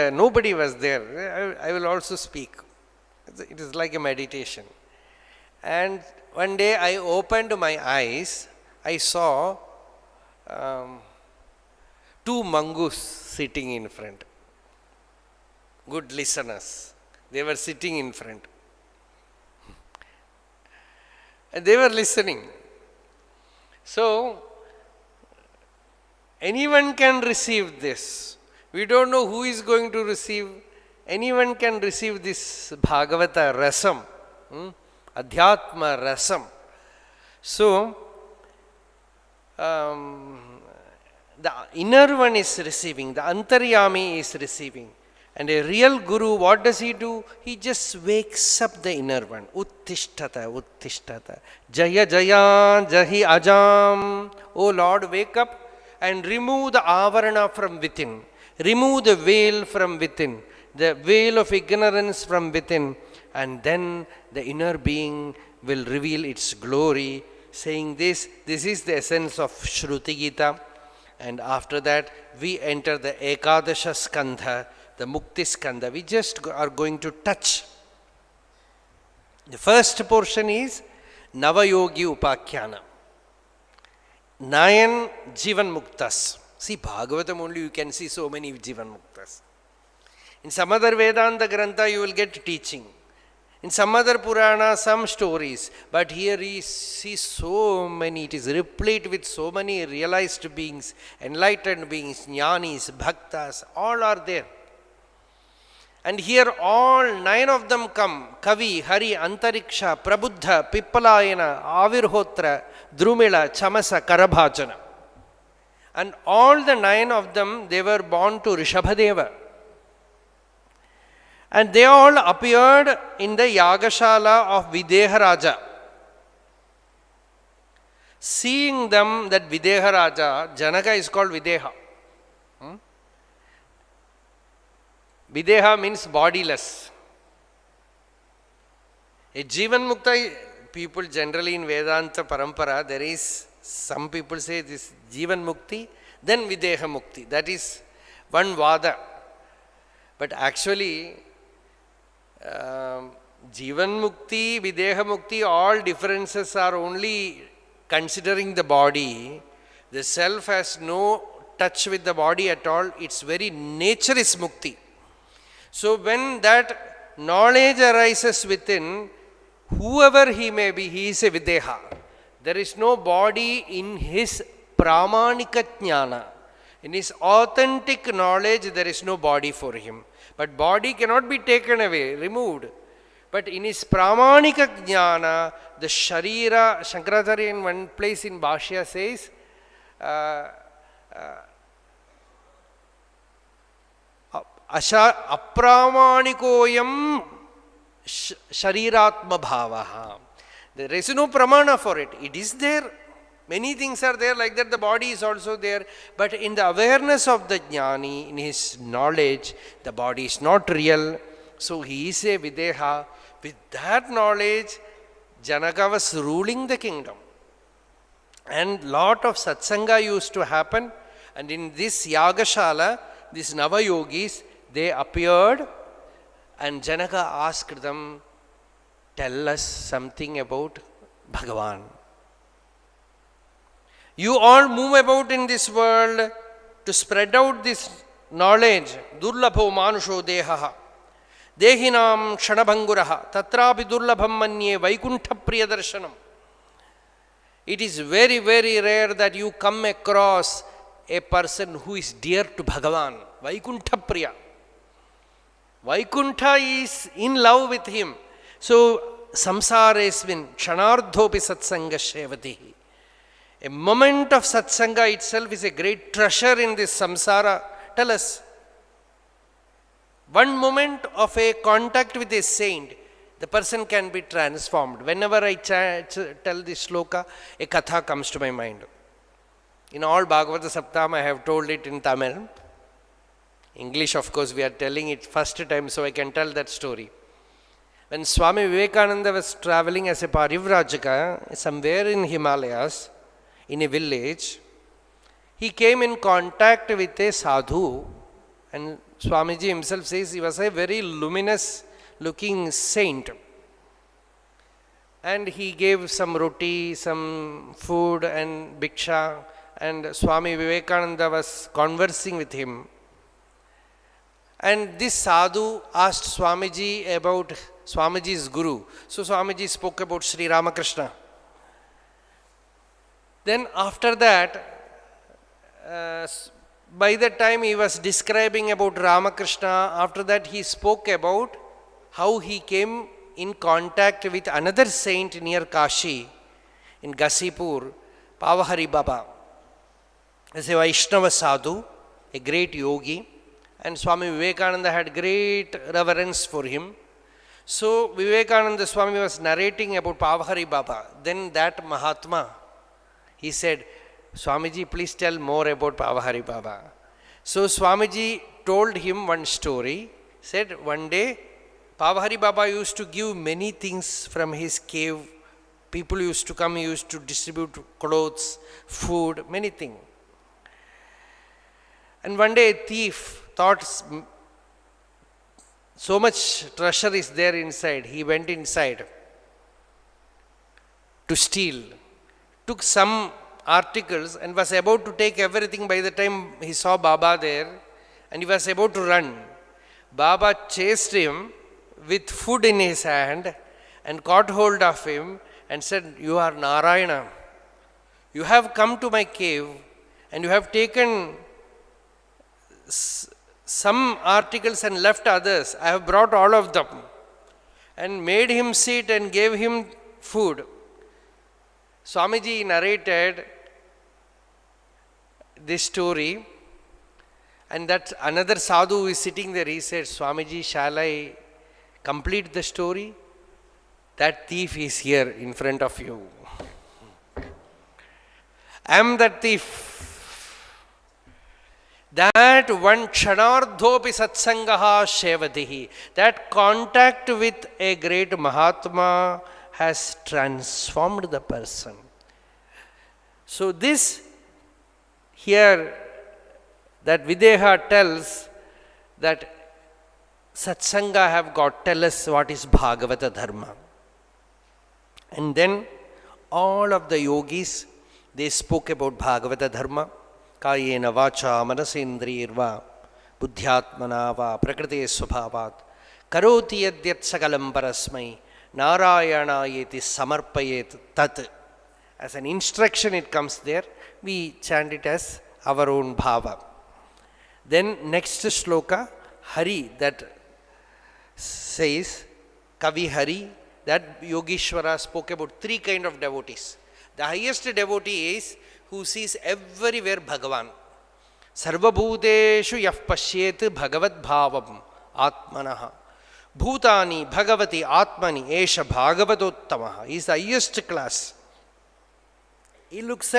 nobody was there. I will also speak. It is like a meditation. And one day I opened my eyes, I saw 2 mongoose sitting in front. Good listeners. They were sitting in front. And they were listening. So, anyone can receive this. We don't know who is going to receive. Anyone can receive this Bhagavata rasam, Adhyatma rasam. So, the inner one is receiving, the Antaryami is receiving. And a real guru, what does he do? He just wakes up the inner one. Uttishtata, uttishtata. Jaya jaya, jahi ajam. Oh Lord, wake up and remove the avarana from within. Remove the veil from within. The veil of ignorance from within. And then the inner being will reveal its glory. Saying this is the essence of Shruti Gita. And after that, we enter the Ekadasha Skandha, the Mukti Skandha. We just are going to touch. The first portion is Navayogi Upakhyana. 9 Jivan Muktas. See, Bhagavatam only you can see so many Jivan Muktas. In some other Vedanta Grantha you will get teaching. In some other Purana, some stories, but here he sees so many, it is replete with so many realized beings, enlightened beings, jnanis, bhaktas, all are there. And here all 9 of them come, Kavi, Hari, Antariksha, Prabuddha, Pippalayana, Avirhotra, Drumila, Chamasa, Karabhajana. And all the 9 of them, they were born to Rishabhadeva. And they all appeared in the Yagashala of Videha Raja. Seeing them, that Videha Raja, Janaka is called Videha. Videha means bodiless. A Jivan Mukta, people generally in Vedanta Parampara, there is, some people say this Jivan Mukti, then Videha Mukti. That is one Vada. But actually, Jivan Mukti, Videha Mukti, all differences are only considering the body. The self has no touch with the body at all. Its very nature is Mukti. So when that knowledge arises within, whoever he may be, he is a Videha. There is no body in his Pramanika Jnana. In his authentic knowledge, there is no body for him. But body cannot be taken away, removed. But in his Pramanika Jnana, the Sharira, Shankaracharya in one place in Bhashya says, Apramanikoyam Shariratma Bhavaha. There is no pramana for it. It is there. Many things are there like that. The body is also there. But in the awareness of the jnani, in his knowledge, the body is not real. So he is a Videha. With that knowledge, Janaka was ruling the kingdom. And lot of satsanga used to happen. And in this Yagashala, these Navayogis, they appeared. And Janaka asked them, tell us something about Bhagavan. You all move about in this world to spread out this knowledge. Durlabho manusho dehaha. Dehinam kshanabhanguraha. Tatrapi durlabham manye vaikuntha priyadarshanam. It is very, very rare that you come across a person who is dear to Bhagavan. Vaikuntha priya. Vaikuntha is in love with him. So, samsaresmin kshanardhopi satsanga shevatihi. A moment of satsanga itself is a great treasure in this samsara. Tell us. One moment of a contact with a saint, the person can be transformed. Whenever I tell this sloka, a katha comes to my mind. In all Bhagavata Saptam, I have told it in Tamil. English, of course, we are telling it first time, so I can tell that story. When Swami Vivekananda was traveling as a parivrajaka somewhere in Himalayas, in a village, he came in contact with a sadhu, and Swamiji himself says he was a very luminous looking saint. And he gave some roti, some food and bhiksha, and Swami Vivekananda was conversing with him. And this sadhu asked Swamiji about Swamiji's guru. So Swamiji spoke about Sri Ramakrishna. Then after that, by the time he was describing about Ramakrishna, after that he spoke about how he came in contact with another saint near Kashi, in Gasipur, Pavahari Baba. As a Vaishnava sadhu, a great yogi, and Swami Vivekananda had great reverence for him. So Vivekananda Swami was narrating about Pavahari Baba. Then that Mahatma, he said, Swamiji, please tell more about Pavahari Baba. So Swamiji told him one story. Said one day, Pavahari Baba used to give many things from his cave. People used to come, he used to distribute clothes, food, many things. And one day a thief thought so much treasure is there inside. He went inside to steal. Took some articles and was about to take everything by the time he saw Baba there, and he was about to run. Baba chased him with food in his hand and caught hold of him and said, "You are Narayana. You have come to my cave and you have taken some articles and left others. I have brought all of them," and made him sit and gave him food. Swamiji narrated this story, and that another sadhu who is sitting there, he said, "Swamiji, shall I complete the story? That thief is here in front of you. I am that thief. That one kshanardhopi satsangaha shevadihi, that contact with a great Mahatma has transformed the person." So this here, that Videha tells that satsanga have got, tell us what is Bhagavata Dharma. And then all of the yogis, they spoke about Bhagavata Dharma. Kayena vacha manasendriyirva buddhyatmana va prakriti svabhavat karoti yadyat sagalam parasmai narayanayeti samarpayet tat. As an instruction it comes there. We chant it as our own bhava. Then next shloka, Hari, that says, Kavi Hari, that Yogeshwara spoke about three kind of devotees. The highest devotee is who sees everywhere Bhagavan. Sarvabhuteshu yah pashyet bhagavad bhavam atmanaha. Bhutani bhagavati atmani esha bhagavatottamaha. He is the highest class. He looks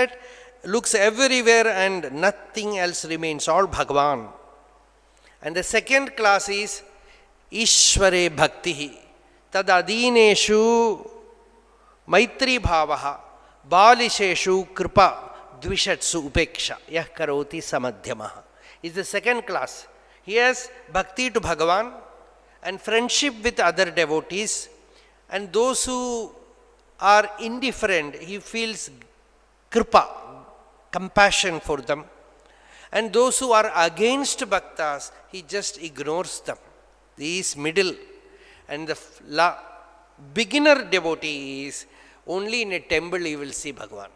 everywhere and nothing else remains, all Bhagavan. And the second class is Ishware Bhaktihi. Tad adineshu maitri bhavaha balisheshu kripa dvishatsu upeksha yah karoti samadhyamaha. Is the second class. He has bhakti to Bhagavan and friendship with other devotees, and those who are indifferent, he feels kripa, compassion for them, and those who are against bhaktas, he just ignores them. He is middle. And the beginner devotee is only in a temple he will see Bhagavan.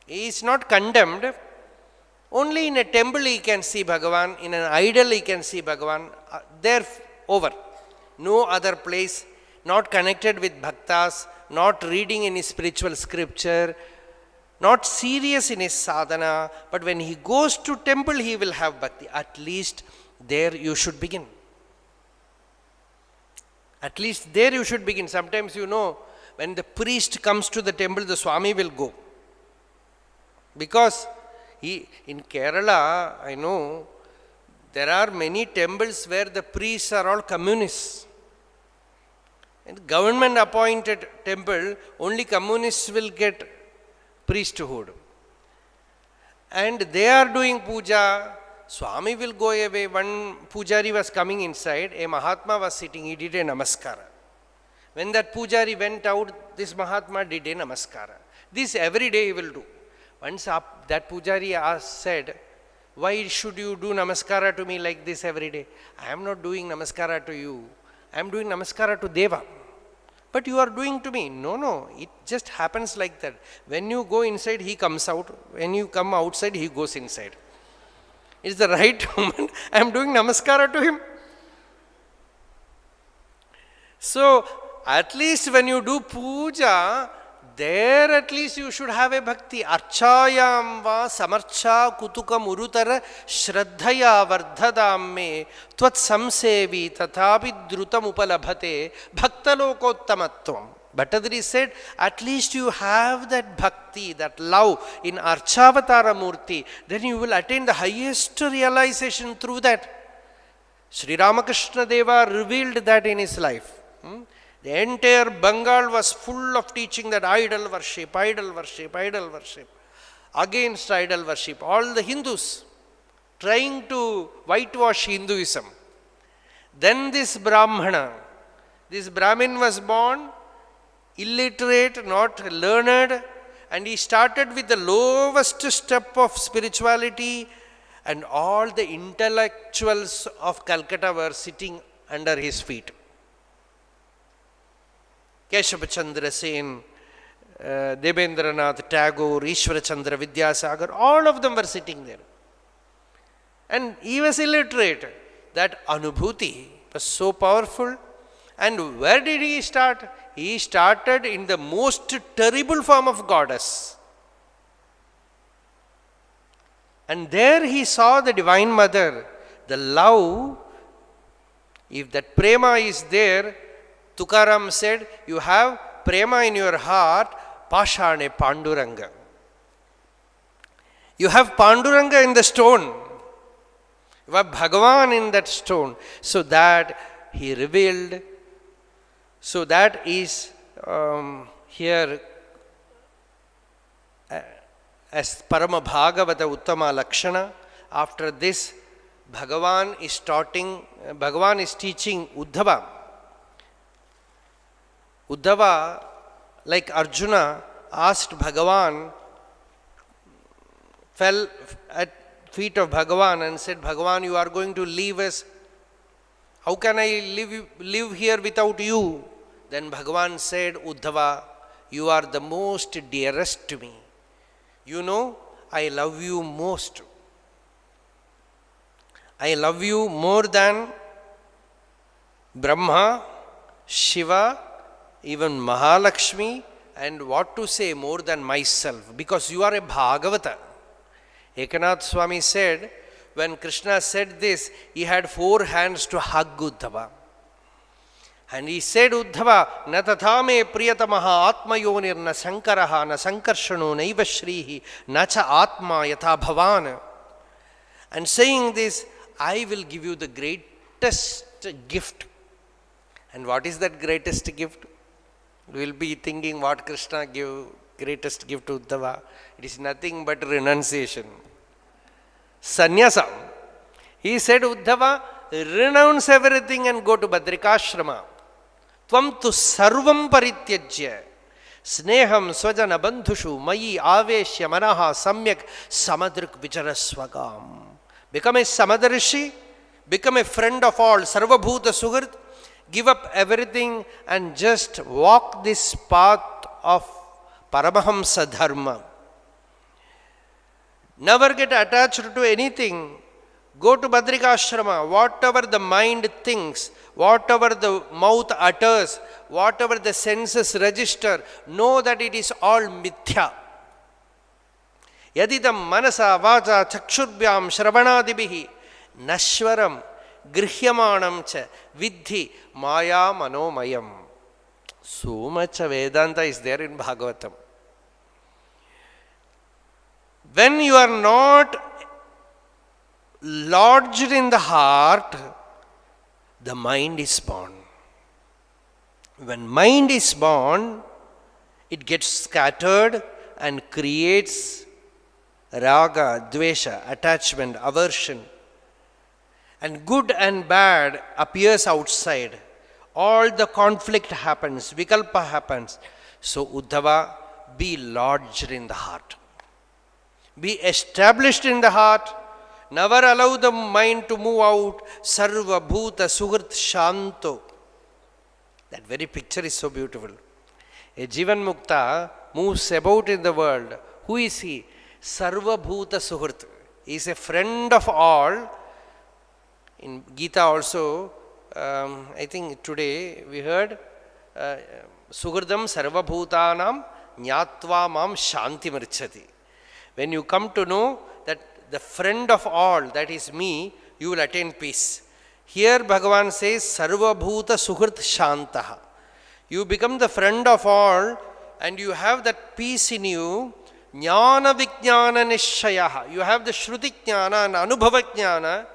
He is not condemned. Only in a temple he can see Bhagavan. In an idol he can see Bhagavan. There over. No other place. Not connected with bhaktas. Not reading any spiritual scripture. Not serious in his sadhana. But when he goes to temple he will have bhakti. At least there you should begin. At least there you should begin. Sometimes when the priest comes to the temple, the Swami will go. Because in Kerala, I know, there are many temples where the priests are all communists. In government appointed temple, only communists will get priesthood. And they are doing puja. Swami will go away. One pujari was coming inside. A Mahatma was sitting. He did a namaskara. When that pujari went out, this Mahatma did a namaskara. This every day he will do. Once that pujari said, "Why should you do namaskara to me like this every day?" "I am not doing namaskara to you. I am doing namaskara to Deva. But you are doing to me." No, it just happens like that. When you go inside, he comes out. When you come outside, he goes inside. It's the right moment. I am doing namaskara to him. So, at least when you do puja, there at least you should have a bhakti. Archayam va samarcha kutukam urutara shraddhaya vardhadam me tvat samsevi tathapi drutam upalabhate bhaktalokottamatvam. Bhattadri said, at least you have that bhakti, that love in Archavatara Murti, then you will attain the highest realization through that. Sri Ramakrishna Deva revealed that in his life. The entire Bengal was full of teaching that idol worship, against idol worship. All the Hindus trying to whitewash Hinduism. Then this Brahmin was born, illiterate, not learned, and he started with the lowest step of spirituality, and all the intellectuals of Calcutta were sitting under his feet. Keshava Chandra Sen, Debendranath Tagore, Ishwara Chandra Vidyasagar, all of them were sitting there. And he was illiterate. That Anubhuti was so powerful. And where did he start? He started in the most terrible form of goddess. And there he saw the Divine Mother, the love. If that prema is there, Tukaram said, you have prema in your heart, Pashane Panduranga. You have Panduranga in the stone. You have Bhagavan in that stone. So that he revealed. So that is here as Parama Bhagavata Uttama Lakshana. After this, Bhagavan is teaching Uddhava. Uddhava, like Arjuna, asked Bhagavan, fell at feet of Bhagavan and said, Bhagavan, you are going to leave us. How can I live here without you? Then Bhagavan said, Uddhava, you are the most dearest to me. You know, I love you most. I love you more than Brahma, Shiva, even Mahalakshmi, and what to say, more than myself, because you are a Bhagavata. Ekanath Swami said, when Krishna said this, he had 4 hands to hug Uddhava. And he said, Uddhava, na tathame priyatamaha atmayonir na sankaraha na sankarshano naiva shrihi na cha atma yatha bhavan. And saying this, I will give you the greatest gift. And what is that greatest gift? We will be thinking what Krishna gave greatest gift to Uddhava. It is nothing but renunciation. Sannyasa. He said, Uddhava, renounce everything and go to Badrikashrama. Tvam tu sarvam parityajya. Sneham swajana bandhushu mayi aveshya manaha samyak samadrik vicharasvagam. Become a samadrishi, become a friend of all, sarvabhuta suhrit, give up everything and just walk this path of Paramahamsa Dharma. Never get attached to anything. Go to Badrikashrama. Whatever the mind thinks, whatever the mouth utters, whatever the senses register, know that it is all mithya. Yadidam manasa vaja chakshurbyam shravanadibihi nashwaram grihyamanam cha vidhi maya manomayam. So much Vedanta is there in Bhagavatam. When you are not lodged in the heart, the mind is born. When mind is born, it gets scattered and creates raga, dvesha, attachment, aversion. And good and bad appears outside. All the conflict happens, vikalpa happens. So Uddhava, be lodged in the heart. Be established in the heart. Never allow the mind to move out. Sarva bhuta suhrit shanto. That very picture is so beautiful. A Jivan Mukta moves about in the world. Who is he? Sarva bhuta suhrit. He is a friend of all. In Gita also, I think today we heard Suhridam sarva bhutanam nyatva mam shanti marchati. When you come to know that the friend of all, that is me, you will attain peace. Here Bhagavan says, Sarva Bhuta Suhrit Shantaha. You become the friend of all and you have that peace in you. Jnana Vijnana Nishayaha. You have the Shruti Jnana and Anubhava Jnana.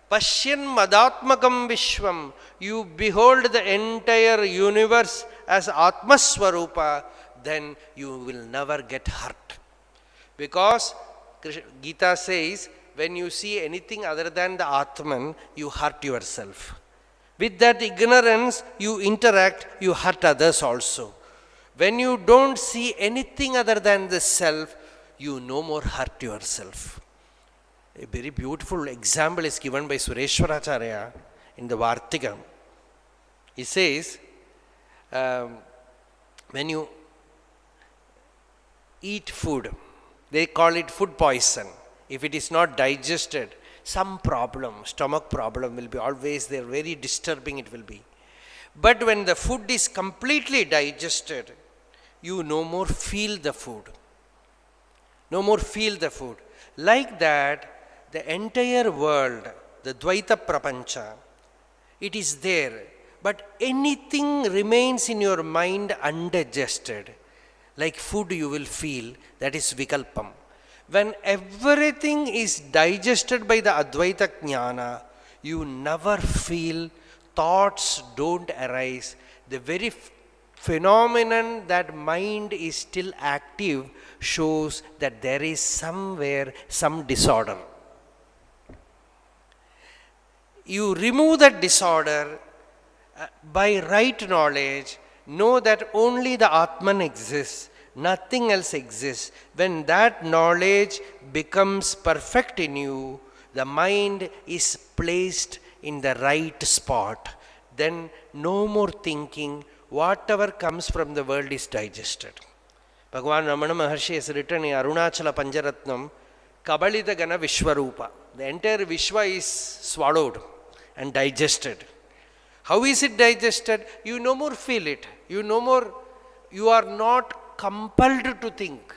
Pashyan Madatmakam Vishwam. You behold the entire universe as Atmaswarupa. Then you will never get hurt. Because Gita says, when you see anything other than the Atman, you hurt yourself. With that ignorance, you interact, you hurt others also. When you don't see anything other than the self, you no more hurt yourself. A very beautiful example is given by Sureshwaracharya in the Vartikam. He says, when you eat food, they call it food poison. If it is not digested, some problem, stomach problem will be always there, very disturbing it will be. But when the food is completely digested, you no more feel the food. No more feel the food. Like that, the entire world, the Dvaita Prapancha, it is there. But anything remains in your mind undigested. Like food you will feel, that is Vikalpam. When everything is digested by the Advaita Jnana, you never feel, thoughts don't arise. The very phenomenon that mind is still active shows that there is somewhere some disorder. You remove that disorder by right knowledge, know that only the Atman exists, nothing else exists. When that knowledge becomes perfect in you, the mind is placed in the right spot. Then no more thinking, whatever comes from the world is digested. Bhagavan Ramana Maharshi has written in Arunachala Panjaratnam, Kabalita Gana Vishwarupa. The entire Vishwa is swallowed and digested. How is it digested? You no more feel it. You are not compelled to think.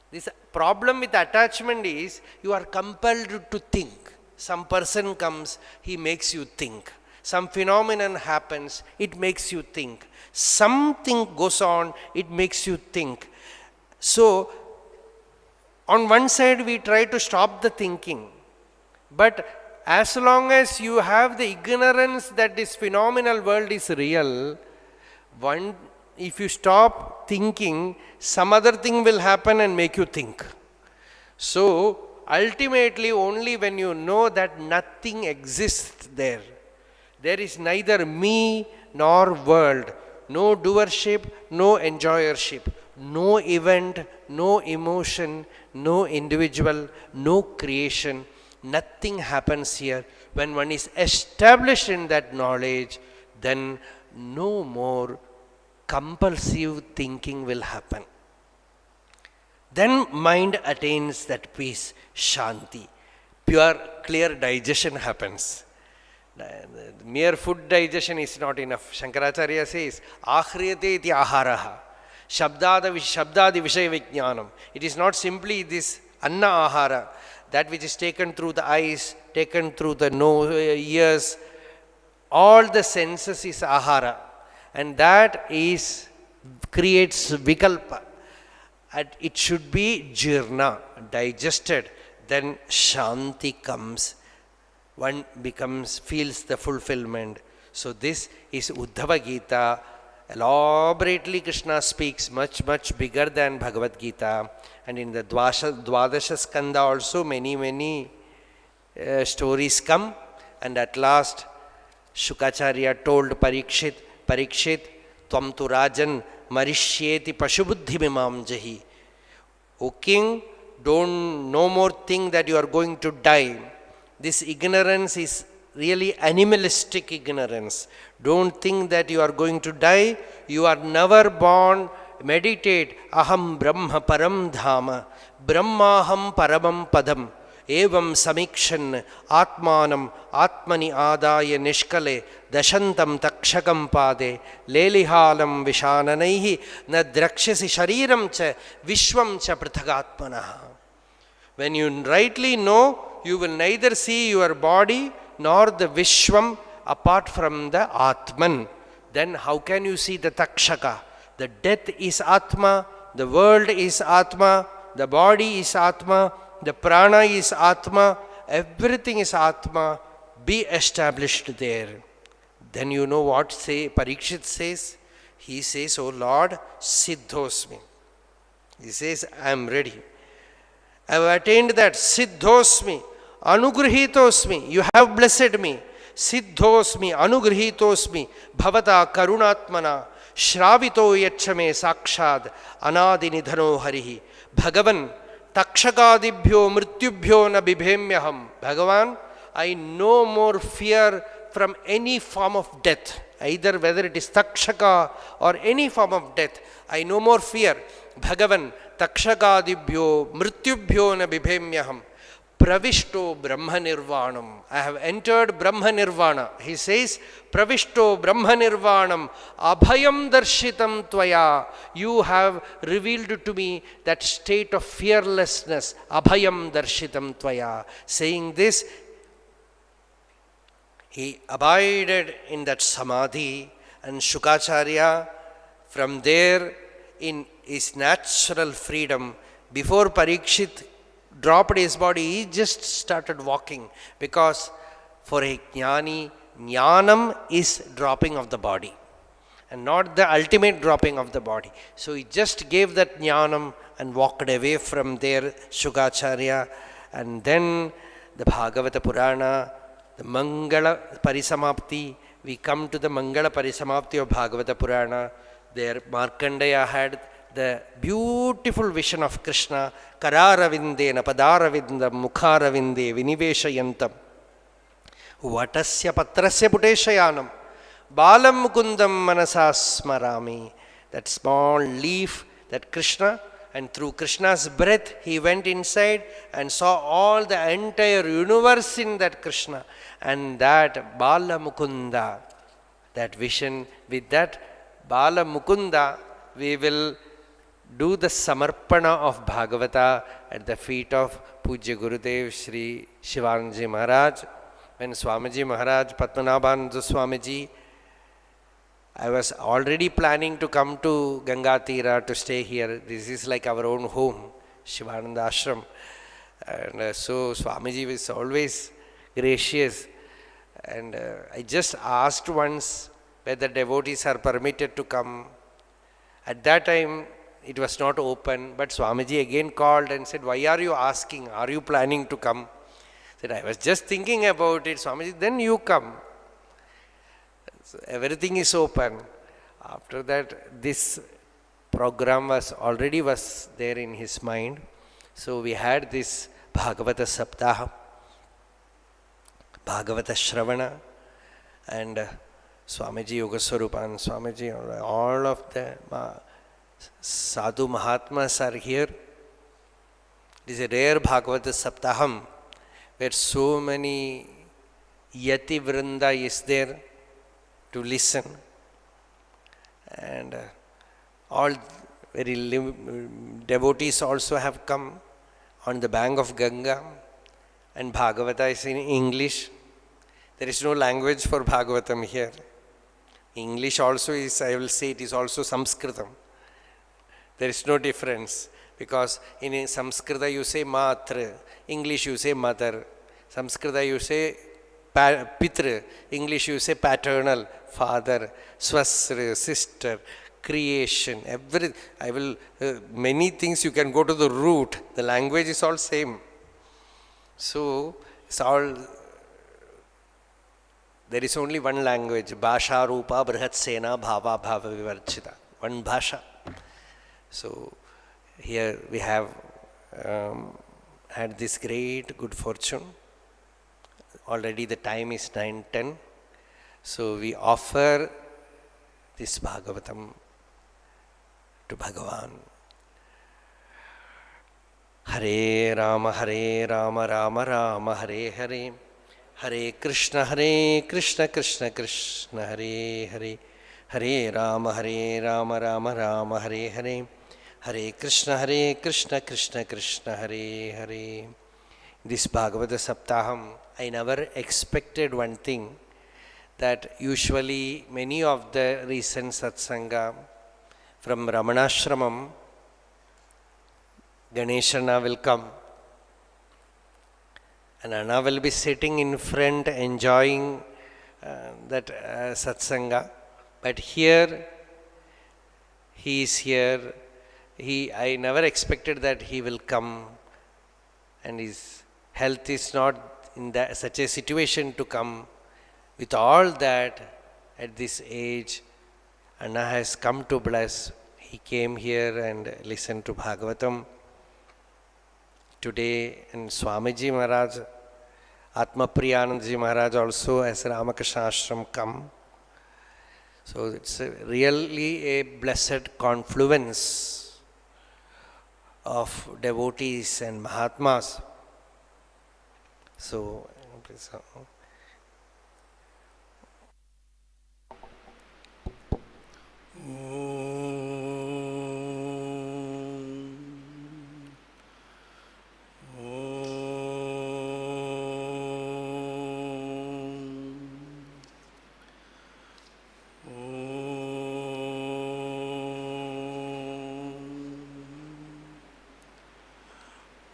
This problem with attachment is you are compelled to think. Some person comes, he makes you think. Some phenomenon happens, it makes you think. Something goes on, it makes you think. So, on one side we try to stop the thinking. But as long as you have the ignorance that this phenomenal world is real, if you stop thinking, some other thing will happen and make you think. So, ultimately only when you know that nothing exists there, there is neither me nor world, no doership, no enjoyership, no event, no emotion, no individual, no creation. Nothing happens here. When one is established in that knowledge, then no more compulsive thinking will happen. Then mind attains that peace, Shanti. Pure, clear digestion happens. Mere food digestion is not enough. Shankaracharya says, Ahriyate iti aharaha. Shabdadi vishaya vijnanam. It is not simply this anna ahara, that which is taken through the eyes, taken through the nose, ears. All the senses is ahara. And that creates vikalpa. And it should be jirna, digested. Then Shanti comes. One feels the fulfillment. So this is Uddhava Gita. Elaborately Krishna speaks much bigger than Bhagavad Gita. And in the Dwadasha Skanda also many stories come. And at last Shukacharya told Parikshit, Tvam tu Rajan Marishyeti Pashubuddhi Mimam Jahi. O king, no more think that you are going to die. This ignorance is really animalistic ignorance. Don't think that you are going to die. You are never born. Meditate. Aham Brahma Param Dhama. Brahmaham Paramam Padam. Evam Samikshan Atmanam Atmani Adaya Nishkale Dashantam Takshakam Pade Lelihalam Vishananaihi Nadrakshasi Shariram Cha Vishwam Cha Prithagatmanaha. When you rightly know, you will neither see your body nor the Vishwam apart from the Atman. Then how can you see the Takshaka? The death is Atma, the world is Atma, the body is Atma, the prana is Atma, everything is Atma. Be established there. Then you know what Parikshit says? He says, O Lord, Siddhosmi. He says, I am ready. I have attained that. Siddhosmi, Anugrihitosmi. You have blessed me. Siddhosmi, Anugrihitosmi, Bhavata Karunatmana, Shravito Yachame Sakshad, Anadinidhano Harihi. Bhagavan, Takshakadibhyo Mrityubhyo na bibhemyaham. Bhagavan, I no more fear from any form of death. either whether it is Takshaka or any form of death, I no more fear. Bhagavan Takshakadibhyo Mrityubhyo na bibhemyaham Pravishto Brahma Nirvanam. I have entered Brahma Nirvana. He says, Pravishto Brahma Nirvanam Abhayam Darshitam Tvaya. You have revealed to me that state of fearlessness. Abhayam Darshitam Tvaya. Saying this, he abided in that samadhi, and Shukacharya from there in his natural freedom, before Parikshit dropped his body, he just started walking, because for a jnani, jnanam is dropping of the body and not the ultimate dropping of the body. So he just gave that jnanam and walked away from there, Shukacharya. And then the Bhagavata Purana, the Mangala Parisamapti, we come to the Mangala Parisamapti of Bhagavata Purana. There Markandeya had the beautiful vision of Krishna, Kararavindena Padaravindam Mukharavinde Viniveshayantam Vatasya Patrasya Puteshayanam Balam Mukundam Manasasmarami. That small leaf, that Krishna, and through Krishna's breath he went inside and saw all the entire universe in that Krishna. And that Bala Mukunda, that vision, with that Bala Mukunda, we will do the Samarpana of Bhagavata at the feet of Pujya Gurudev Sri Shivanji Maharaj. When Swamiji Maharaj, Padmanabhananda Swamiji, I was already planning to come to Gangatira to stay here. This is like our own home, Shivananda Ashram. And so Swamiji was always gracious. And I just asked once whether devotees are permitted to come. At that time, it was not open, but Swamiji again called and said, why are you asking? Are you planning to come? I said, I was just thinking about it, Swamiji, then you come. So everything is open. After that, this program was there in his mind. So we had this Bhagavata Saptaha, Bhagavata Shravana, and Swamiji Yogaswarupan, Swamiji, all of the Sadhu Mahatmas are here. It is a rare Bhagavata Saptaham where so many Yati Vrinda is there to listen, and all devotees also have come on the bank of Ganga, and Bhagavata is in English. There is no language for Bhagavatam here. English also is, I will say, it is also Sanskritam. There is no difference, because in Samskrita you say Matra, English you say mother, Samskrita you say Pitra, English you say paternal, father, swasra, sister, creation, everything. Many things you can go to the root. The language is all same. So it's all, there is only one language, Bhasha Rupa Brihat Sena Bhava Bhava Vivarchita, one Bhasha. So here we have had this great good fortune. Already the time is 9:10. So we offer this Bhagavatam to Bhagavan. Hare Rama, Rama Rama, Hare Hare. Hare Krishna, Krishna Krishna, Hare Hare. Hare Rama, Rama Rama, Hare Hare. Hare Krishna, Krishna Krishna, Hare Hare. This Bhagavata Saptaham, I never expected one thing, that usually many of the recent satsanga from Ramanashramam, Ganeshana will come and Anna will be sitting in front enjoying that satsanga. But here, he is here. I never expected that he will come, and his health is not in such a situation to come. With all that, at this age, Anna has come to bless. He came here and listened to Bhagavatam today, and Swamiji Maharaj, Atma Priyanandaji Maharaj also as Ramakrishna Ashram come. So it's really a blessed confluence of devotees and Mahatmas. So,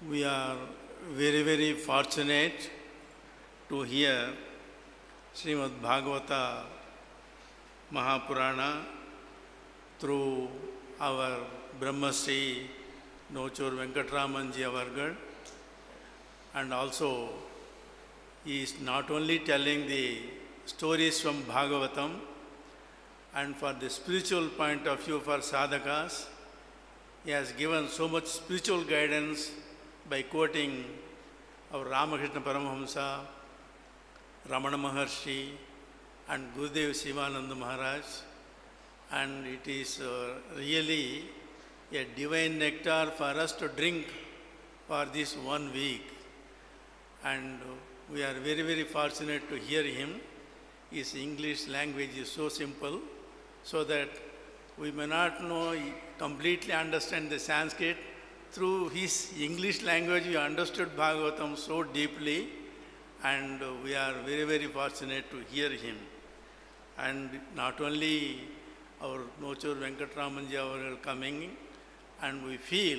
we are very, very fortunate to hear Srimad Bhagavata Mahapurana through our Brahmasri Nochur Venkataraman ji Avargal, and also he is not only telling the stories from Bhagavatam, and for the spiritual point of view for sadhakas, he has given so much spiritual guidance by quoting our Ramakrishna Paramahamsa, Ramana Maharshi, and Gurudev Sivananda Maharaj. And it is really a divine nectar for us to drink for this 1 week. And we are very, very fortunate to hear him. His English language is so simple, so that we may not know, completely understand the Sanskrit. Through his English language, we understood Bhagavatam so deeply, and we are very, very fortunate to hear him. And not only our Nochur Venkataraman ji are coming, and we feel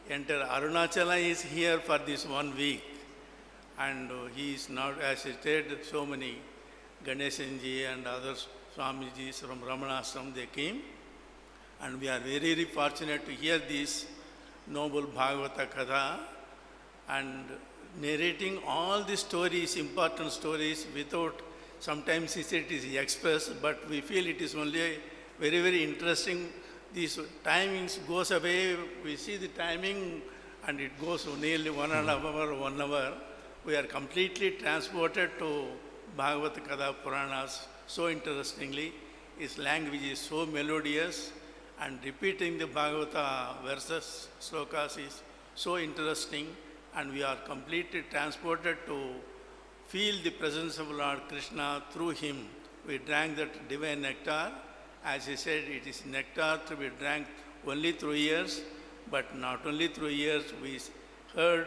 entire Arunachala is here for this 1 week. And he is not, as I said, so many Ganeshan ji and other Swamijis from Ramanashram, they came. And we are very, very fortunate to hear this noble Bhagavata Katha, and narrating all the stories, important stories, without, sometimes he said it is expressed, but we feel it is only very, very interesting. These timings goes away, we see the timing, and it goes nearly 1.5 hours, 1 hour. We are completely transported to Bhagavata Katha Puranas so interestingly. His language is so melodious, and repeating the Bhagavata verses, slokas is so interesting, and we are completely transported to feel the presence of Lord Krishna through him. We drank that divine nectar. As he said, it is nectar to be drank only through ears, but not only through ears, we heard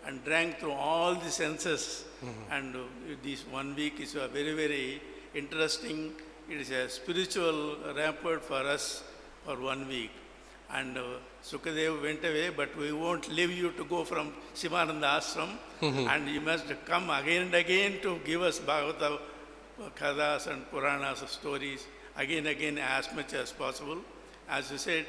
and drank through all the senses. And this 1 week is a very, very interesting. It is a spiritual rapport for us for 1 week. And Sukadev went away, but we won't leave you to go from Sivananda Ashram. And you must come again and again to give us Bhagavata Kathas and Puranas stories, again as much as possible. As you said,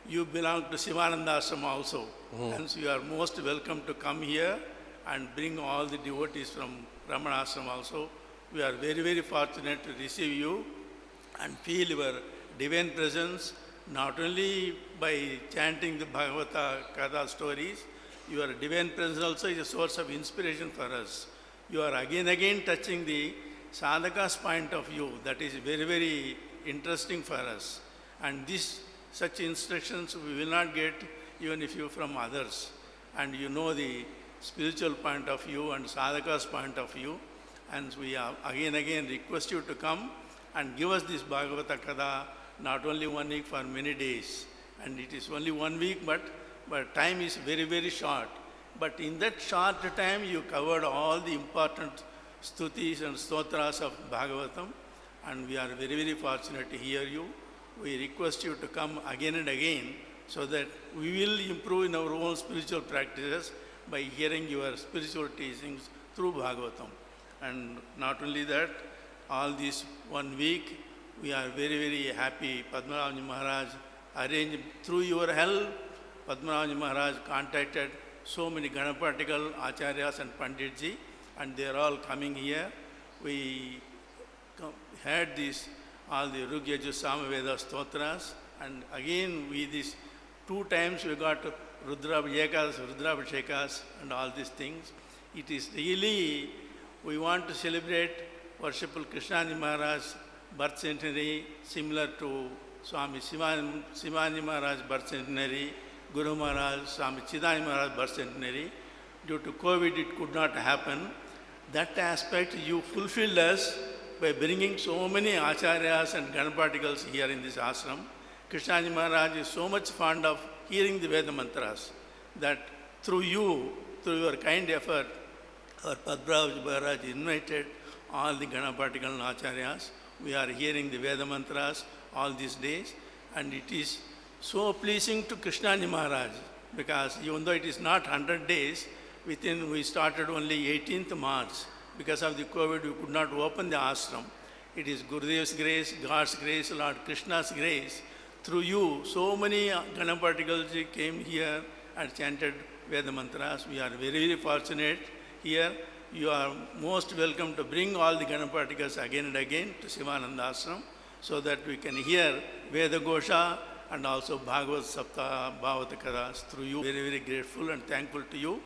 you belong to Sivananda Ashram also. And so you are most welcome to come here and bring all the devotees from Ramana Ashram also. We are very, very fortunate to receive you and feel your divine presence, not only by chanting the Bhagavata Katha stories. Your divine presence also is a source of inspiration for us. You are again touching the sadhaka's point of view. That is very, very interesting for us. And such instructions we will not get even if you from others. And you know the spiritual point of view and sadhaka's point of view. And we again request you to come and give us this Bhagavata Katha, not only 1 week, for many days. And it is only 1 week, but time is very, very short. But in that short time, you covered all the important stutis and stotras of Bhagavatam, and we are very, very fortunate to hear you. We request you to come again and again, so that we will improve in our own spiritual practices by hearing your spiritual teachings through Bhagavatam. And not only that, all this 1 week, we are very, very happy. Padmanabh Maharaj arranged, through your help, Padmanabh Maharaj contacted so many Ganapatikal Acharyas and Panditji, and they are all coming here. We had all the Rugyaju Samaveda Stotras, and again these 2 times we got Rudrabhiyekas, Rudrabhishekas, and all these things. It is really, we want to celebrate worshipful Krishnani Maharaj birth centenary similar to Swami Shivani Maharaj birth centenary, Guru Maharaj, Swami Chidani Maharaj birth centenary. Due to COVID, it could not happen. That aspect you fulfilled us by bringing so many acharyas and Ganapaticals here in this ashram. Krishnaji Maharaj is so much fond of hearing the Veda mantras that through you, through your kind effort, our Padbraj Maharaj invited all the Ganapatical and acharyas. We are hearing the Veda mantras all these days, and it is so pleasing to Krishnaji Maharaj, because even though it is not 100 days, we started only 18th March. Because of the COVID, we could not open the ashram. It is Gurudev's grace, God's grace, Lord Krishna's grace. Through you, so many Ganapaticals came here and chanted Veda mantras. We are very, very fortunate here. You are most welcome to bring all the Ganapaticals again and again to Sivananda Ashram, so that we can hear Veda Gosha and also Bhagavat Saptaha, Bhagavata Kathas through you. Very, very grateful and thankful to you.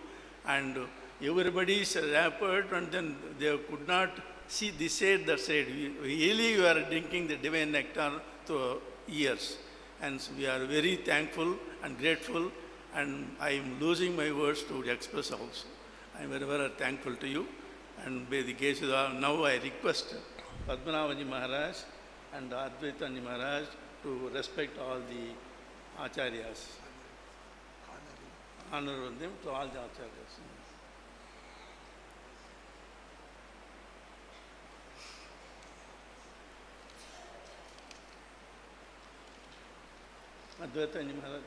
And everybody is rapid, and then they could not see this side, that side. Really, you are drinking the divine nectar through years. And so we are very thankful and grateful, and I am losing my words to express also. I am very, very thankful to you. And by the case of now I request Padmanabhaji Maharaj and Advaitanji Maharaj to respect all the acharyas. Honor them to all the acharyas. Advaitanji Maharaj.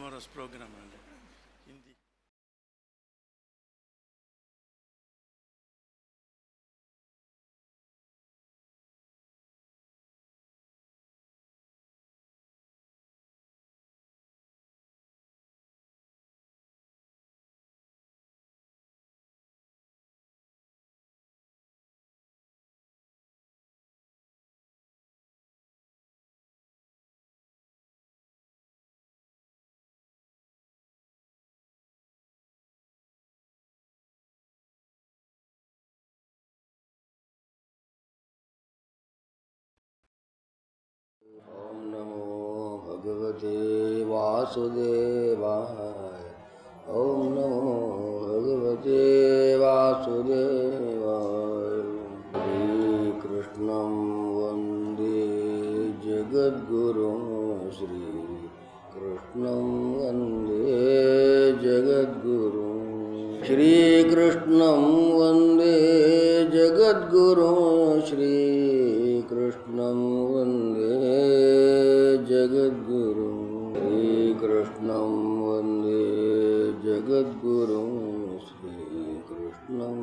tomorrow's program. Hindi. ॐ नमो भगवते वासुदेवाय। ॐ नमो भगवते वासुदेवाय। श्रीकृष्णं वन्दे जगद्गुरुं श्रीकृष्णं वन्दे जगद्गुरुं। श्रीकृष्णं वन्दे जगद्गुरुं श्रीकृष्णं वन्दे जगद्गुरुं। श्रीकृष्णं वन्दे जगद्गुरुं श्रीकृष्णं